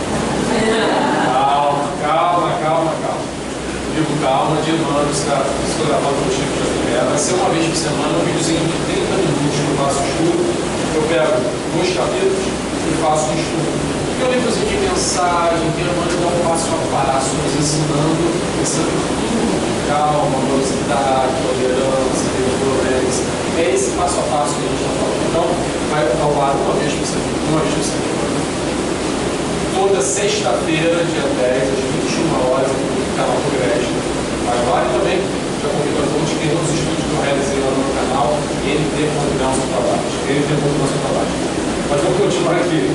Calma. O livro Calma, de Emmanuel, psicografado pelo Chico Xavier. Vai ser uma vez por semana, um videozinho de 30 minutos que eu faço estudo. Eu pego 2 capítulos e faço um estudo. É um livrozinho de mensagem, que Emmanuel dá um passo a passo, nos ensinando essa virtude, calma, amorosidade, tolerância, benevolência. É esse passo a passo que a gente está falando. Então, vai ao ar uma vez por semana. Toda sexta-feira, dia 10, às 21 horas, aqui no canal do Greste. Mas vale também, já convido a todos que todos os estudos que eu realizei lá no meu canal, NT.Trabalho. Mas vamos continuar aqui.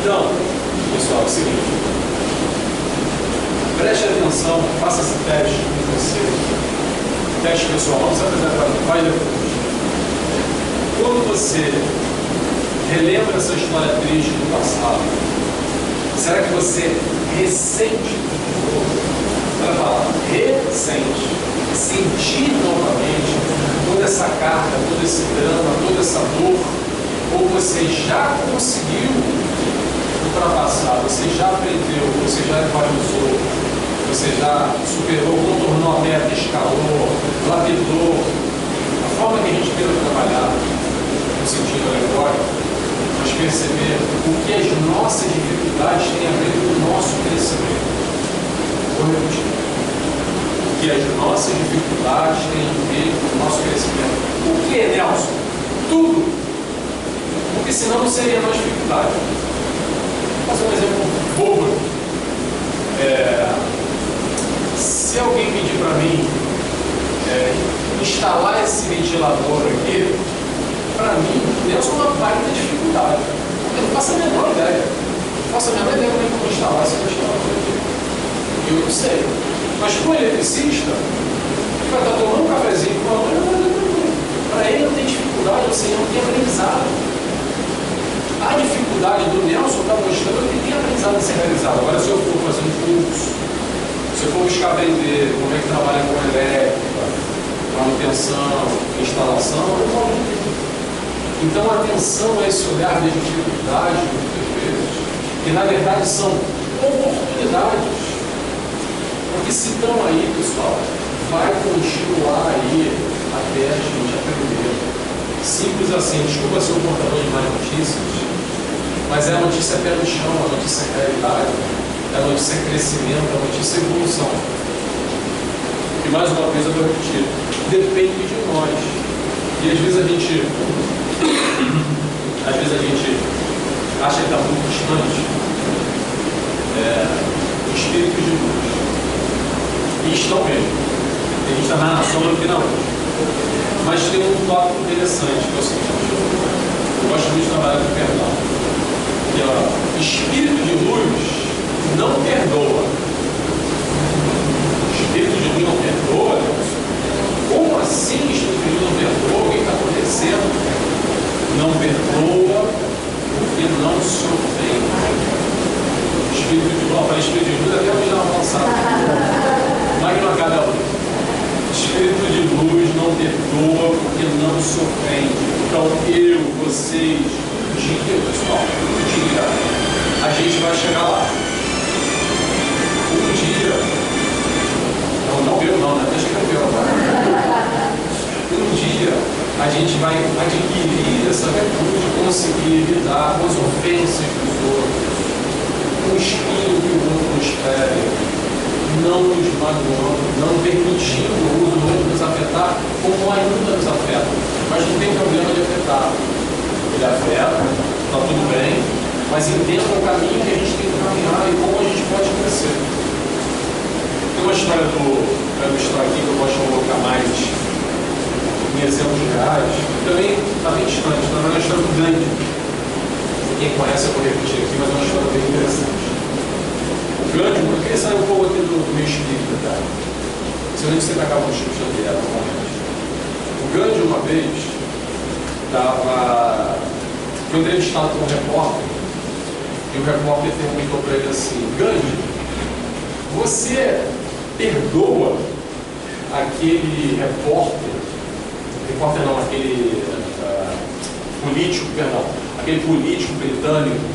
Então, pessoal, é o seguinte, preste atenção, faça esse teste com você. Teste pessoal, vamos apresentar no pai depois. Quando você relembra essa história triste do passado, será que você ressente? Ela fala, ressente, sentir novamente toda essa carga, todo esse drama, toda essa dor, ou você já conseguiu ultrapassar, você já aprendeu, você já equalizou, você já superou, contornou a meta, escalou, lapidou. A forma que a gente queira trabalhar no sentido alegórico, nós perceber o que as nossas dificuldades têm a ver com o nosso crescimento. Vou repetir. O que as nossas dificuldades têm a ver com o nosso crescimento. O que é, Nelson? Tudo. Porque senão não seria mais dificuldade. Vou fazer um exemplo bobo. Se alguém pedir para mim instalar esse ventilador aqui, para mim, Deus é uma baita dificuldade. Eu não faço a menor ideia. Não faço a menor ideia como é que eu vou instalar esse ventilador aqui. Eu não sei. Mas para o eletricista, ele vai estar tomando um cafezinho com a mãe, para ele não tem dificuldade, ou seja, não tem aprendizado. A dificuldade do Nelson está mostrando que tem aprendizado a ser realizado. Agora, se eu for fazer um curso, se eu for buscar aprender como é que trabalha com elétrica, manutenção, instalação, eu vou aprender. Então, a atenção a esse olhar de dificuldade, muitas vezes, que na verdade são oportunidades. Porque se estão aí, pessoal, vai continuar aí até a gente aprender. Simples assim, desculpa ser um portador de más notícias, mas é a notícia pé no chão, a notícia realidade, é a notícia crescimento, é a notícia evolução. E mais uma vez eu vou repetir, depende de nós. E às vezes a gente acha que está muito distante. Espíritos de luz. E estão mesmo. A gente está na sombra do final. Mas tem um tópico interessante, que é o seguinte: eu gosto muito de trabalhar com perdão. Que é, espírito de luz não perdoa. Espírito de luz não perdoa? Como assim espírito de luz não perdoa? O que está acontecendo? Não perdoa porque não se ofende. Espírito de luz, para espírito de luz até hoje não avançado. Magna cada luz. Espírito de luz não perdoa porque não se ofende. Então eu, vocês, um dia, pessoal, um dia, a gente vai chegar lá. Um dia, não eu não, né? Deixa que eu ver agora. Um dia a gente vai adquirir essa virtude de conseguir lidar com as ofensas dos outros, com o espinho que o outro nos pega, não nos magoando, não permitindo o uso do outro nos afetar como ainda nos afeta. Mas não tem problema de afetar. Ele afeta, está tudo bem, mas entenda o caminho que a gente tem que caminhar e como a gente pode crescer. Tem uma história do história aqui que eu gosto de colocar mais em exemplos reais, também está bem distante, está na história do Gandhi. Quem conhece eu vou repetir aqui, mas é uma história bem interessante. O Gandhi, eu queria sair um pouco aqui do meu espírito, tá? Se eu nem sei para cá o Chico Xavier, normalmente. O Gandhi, uma vez, foi entrevistado por um repórter, e o repórter perguntou para ele assim: Gandhi, você perdoa aquele aquele político britânico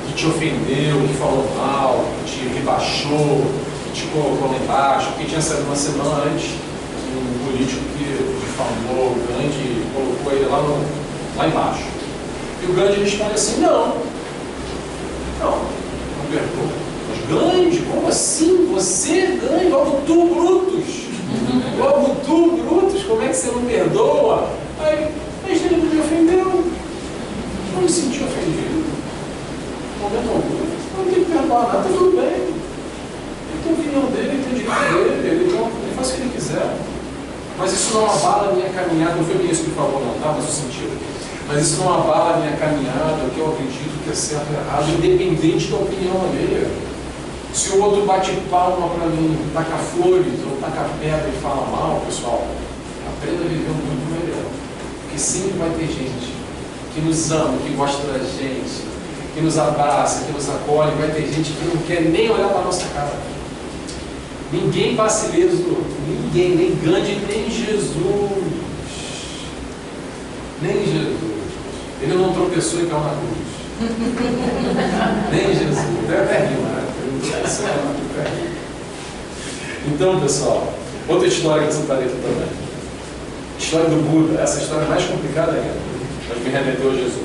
que te ofendeu, que falou mal, que te rebaixou, que te colocou lá embaixo, porque tinha saído uma semana antes um político que difamou o Gandhi e colocou ele lá embaixo. E o Gandhi responde assim: não perdoa. Mas Gandhi, como assim? Você, Gandhi, logo tu, Brutus, como é que você não perdoa? Aí, mas ele não me ofendeu, não me senti ofendido, no momento algum, não tem que perdoar nada, está tudo bem, ele tem a opinião dele, ele tem o direito dele, ele faz o que ele quiser, mas isso não abala a minha caminhada, não foi bem isso que ele falou não, tá? Mas o sentido, mas isso não abala a minha caminhada, o que eu acredito que é certo ou errado, independente da opinião alheia. Se o outro bate palma para mim, taca flores ou taca pedra e fala mal, pessoal, aprenda a viver muito melhor. Porque sempre vai ter gente que nos ama, que gosta da gente, que nos abraça, que nos acolhe. Vai ter gente que não quer nem olhar para a nossa cara. Ninguém passa ileso, ninguém, nem Gandhi, nem Jesus. Nem Jesus. Ele não tropeçou e caiu na cruz. Nem Jesus. Deve até rir, né? Então, pessoal, outra história que eu citarei aqui também. História do Buda. Essa história é mais complicada ainda, mas me remeteu a Jesus.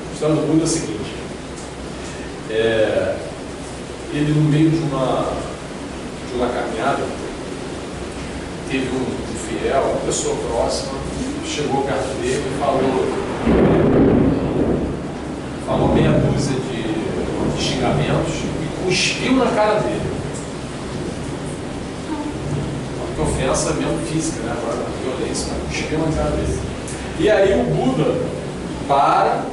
A história do Buda é a seguinte: ele, no meio de uma caminhada, teve um fiel, uma pessoa próxima, chegou perto dele e falou meia dúzia de xingamentos e cuspiu na cara dele. Que ofensa mesmo física, né? Agora, violência, cuspiu na cara dele. E aí o Buda para,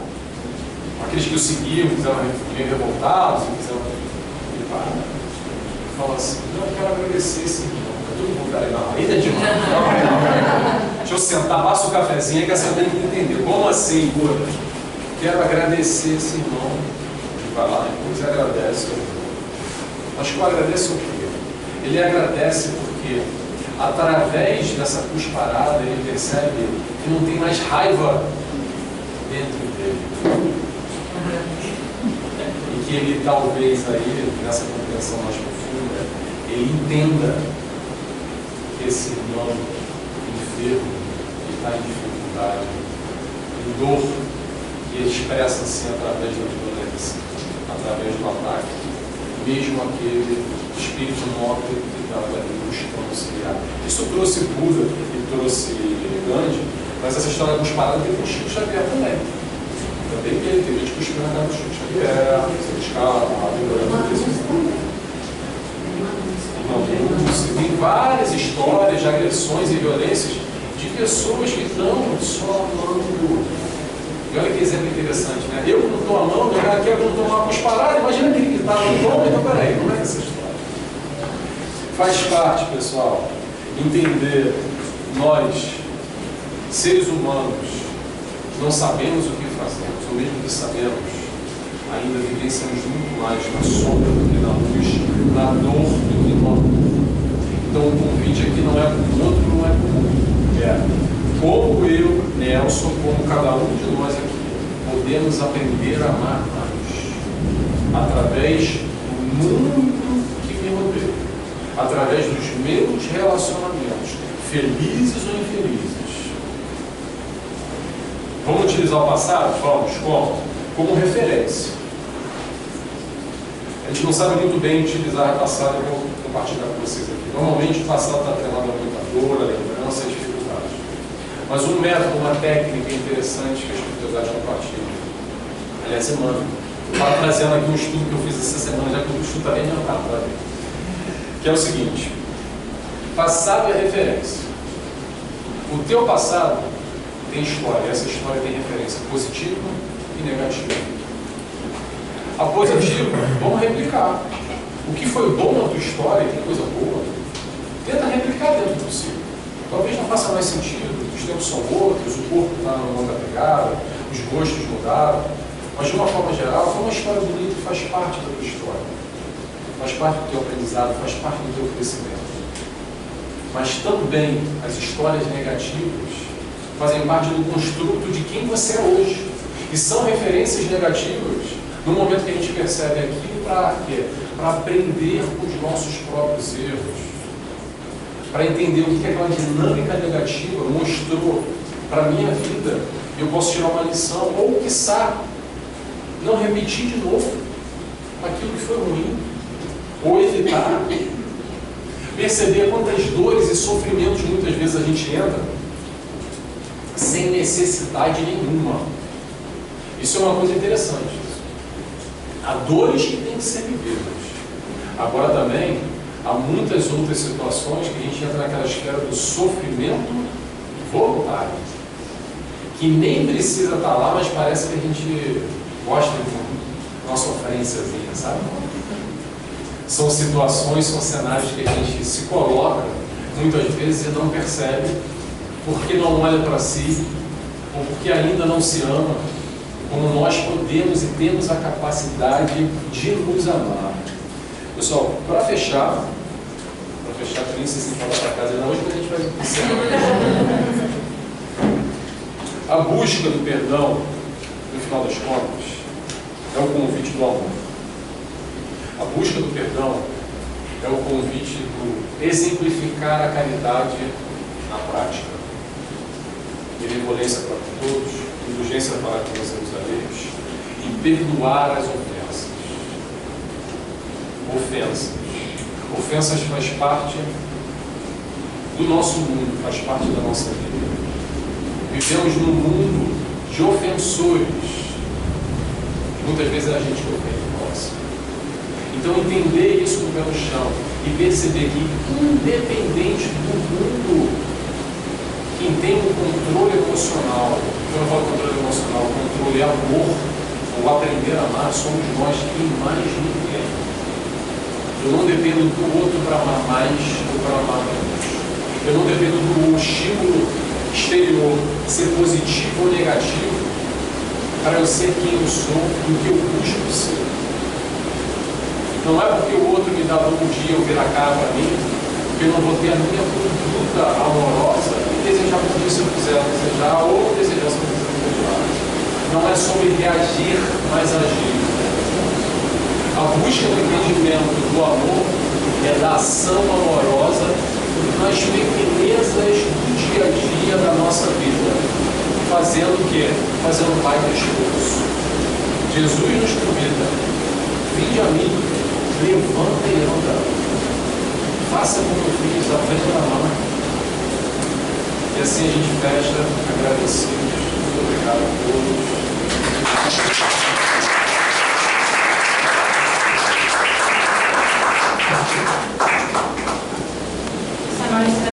aqueles que o seguiam, meio revoltados, ele para e fala assim: não, eu quero agradecer esse irmão. Todo mundo aí, não, ainda é demais. Deixa eu sentar, passa o cafezinho, que essa tem que entender. Como assim, Buda? Quero agradecer esse irmão. Ele vai lá depois e agradece. Mas que agradece o quê? Ele agradece porque, através dessa cusparada, ele percebe que não tem mais raiva dentro dele. E que ele talvez aí, nessa compreensão mais profunda, ele entenda que esse irmão enfermo, que está em dificuldade, em dor, que expressa-se através da violência, através do ataque, mesmo aquele espírito nobre que estava ali buscando se criar. Isso trouxe Buda e trouxe Gandhi, mas essa história dos paradas tem o Chico Xavier também. Também teve gente que cuspiu na cara do Chico Xavier, se buscar tem várias histórias de agressões e violências de pessoas que estão só amando. E olha que exemplo interessante, né? Eu que não estou amando, o cara quer que eu não estou amando cusparado, imagina aquele que está amando, então peraí, como é que é essa história? Faz parte, pessoal, entender nós, seres humanos, não sabemos o que fazemos, ou mesmo que sabemos, ainda vivenciamos muito mais na sombra do que na luz, na dor do que no amor. Então o convite aqui não é para o outro, não é para o outro. É como eu, Nelson, como cada um de nós aqui, podemos aprender a amar mais através do mundo que me rodeia, através dos meus relacionamentos, felizes ou infelizes. Vamos utilizar o passado? Vamos, como referência. A gente não sabe muito bem utilizar o passado, eu vou compartilhar com vocês aqui. Normalmente o passado está atrelado a muita dor, a lembrança, a dificuldade. Mas um método, uma técnica interessante que a espiritualidade compartilha. Aliás, semana. Eu estava trazendo aqui um estudo que eu fiz essa semana, já que o estudo está bem adiantado, tá? Que é o seguinte: passado é referência. O teu passado tem história, essa história tem referência positiva e negativa. A positiva, vamos replicar. O que foi bom na tua história, tem coisa boa, tenta replicar dentro do possível. Talvez não faça mais sentido, os tempos são outros, o corpo está numa outra pegada, os gostos mudaram, mas de uma forma geral, foi uma história bonita e faz parte da tua história, faz parte do teu aprendizado, faz parte do teu crescimento. Mas também as histórias negativas fazem parte do construto de quem você é hoje e são referências negativas no momento que a gente percebe aquilo para quê? Para aprender com os nossos próprios erros, para entender o que aquela dinâmica negativa mostrou para a minha vida, eu posso tirar uma lição, ou quiçá, não repetir de novo aquilo que foi ruim, ou evitar. Perceber quantas dores e sofrimentos muitas vezes a gente entra sem necessidade nenhuma. Isso é uma coisa interessante. Há dores que têm que ser vividas. Agora também há muitas outras situações que a gente entra naquela esfera do sofrimento voluntário, que nem precisa estar lá, mas parece que a gente gosta de uma sofrênciazinha, sabe? São situações, são cenários que a gente se coloca muitas vezes e não percebe, porque não olha para si, ou porque ainda não se ama, como nós podemos e temos a capacidade de nos amar. Pessoal, para fechar, Princess, e falar para casa, não, hoje a gente vai encerrar. A busca do perdão, no final das contas, é o convite do amor. A busca do perdão é o convite do exemplificar a caridade na prática. Benevolência para todos, indulgência para com os alheios e perdoar as ofensas. Ofensas faz parte do nosso mundo, faz parte da nossa vida. Vivemos num mundo de ofensores. Muitas vezes é a gente que ofende nós. Então entender isso no pé no chão e perceber que, independente do mundo, quem tem o controle emocional, quando eu falo controle emocional, o controle é amor, ou aprender a amar, somos nós e mais ninguém. Eu não dependo do outro para amar mais ou para amar menos. Eu não dependo do estímulo exterior ser positivo ou negativo para eu ser quem eu sou e o que eu busco ser. Não é porque o outro me dá bom dia ou vira a cara para mim, que eu não vou ter a minha conduta amorosa e desejar por isso se eu quiser desejar ou desejar se eu quiser desejar. Não é sobre reagir, mas agir. A busca do entendimento do amor é da ação amorosa nas pequenezas do dia a dia da nossa vida. Fazendo o quê? Fazendo um baita esforço. Jesus nos convida: vinde a mim, levanta e anda. Faça como eu fiz, aprenda na mão. E assim a gente fecha agradecidos. Muito obrigado.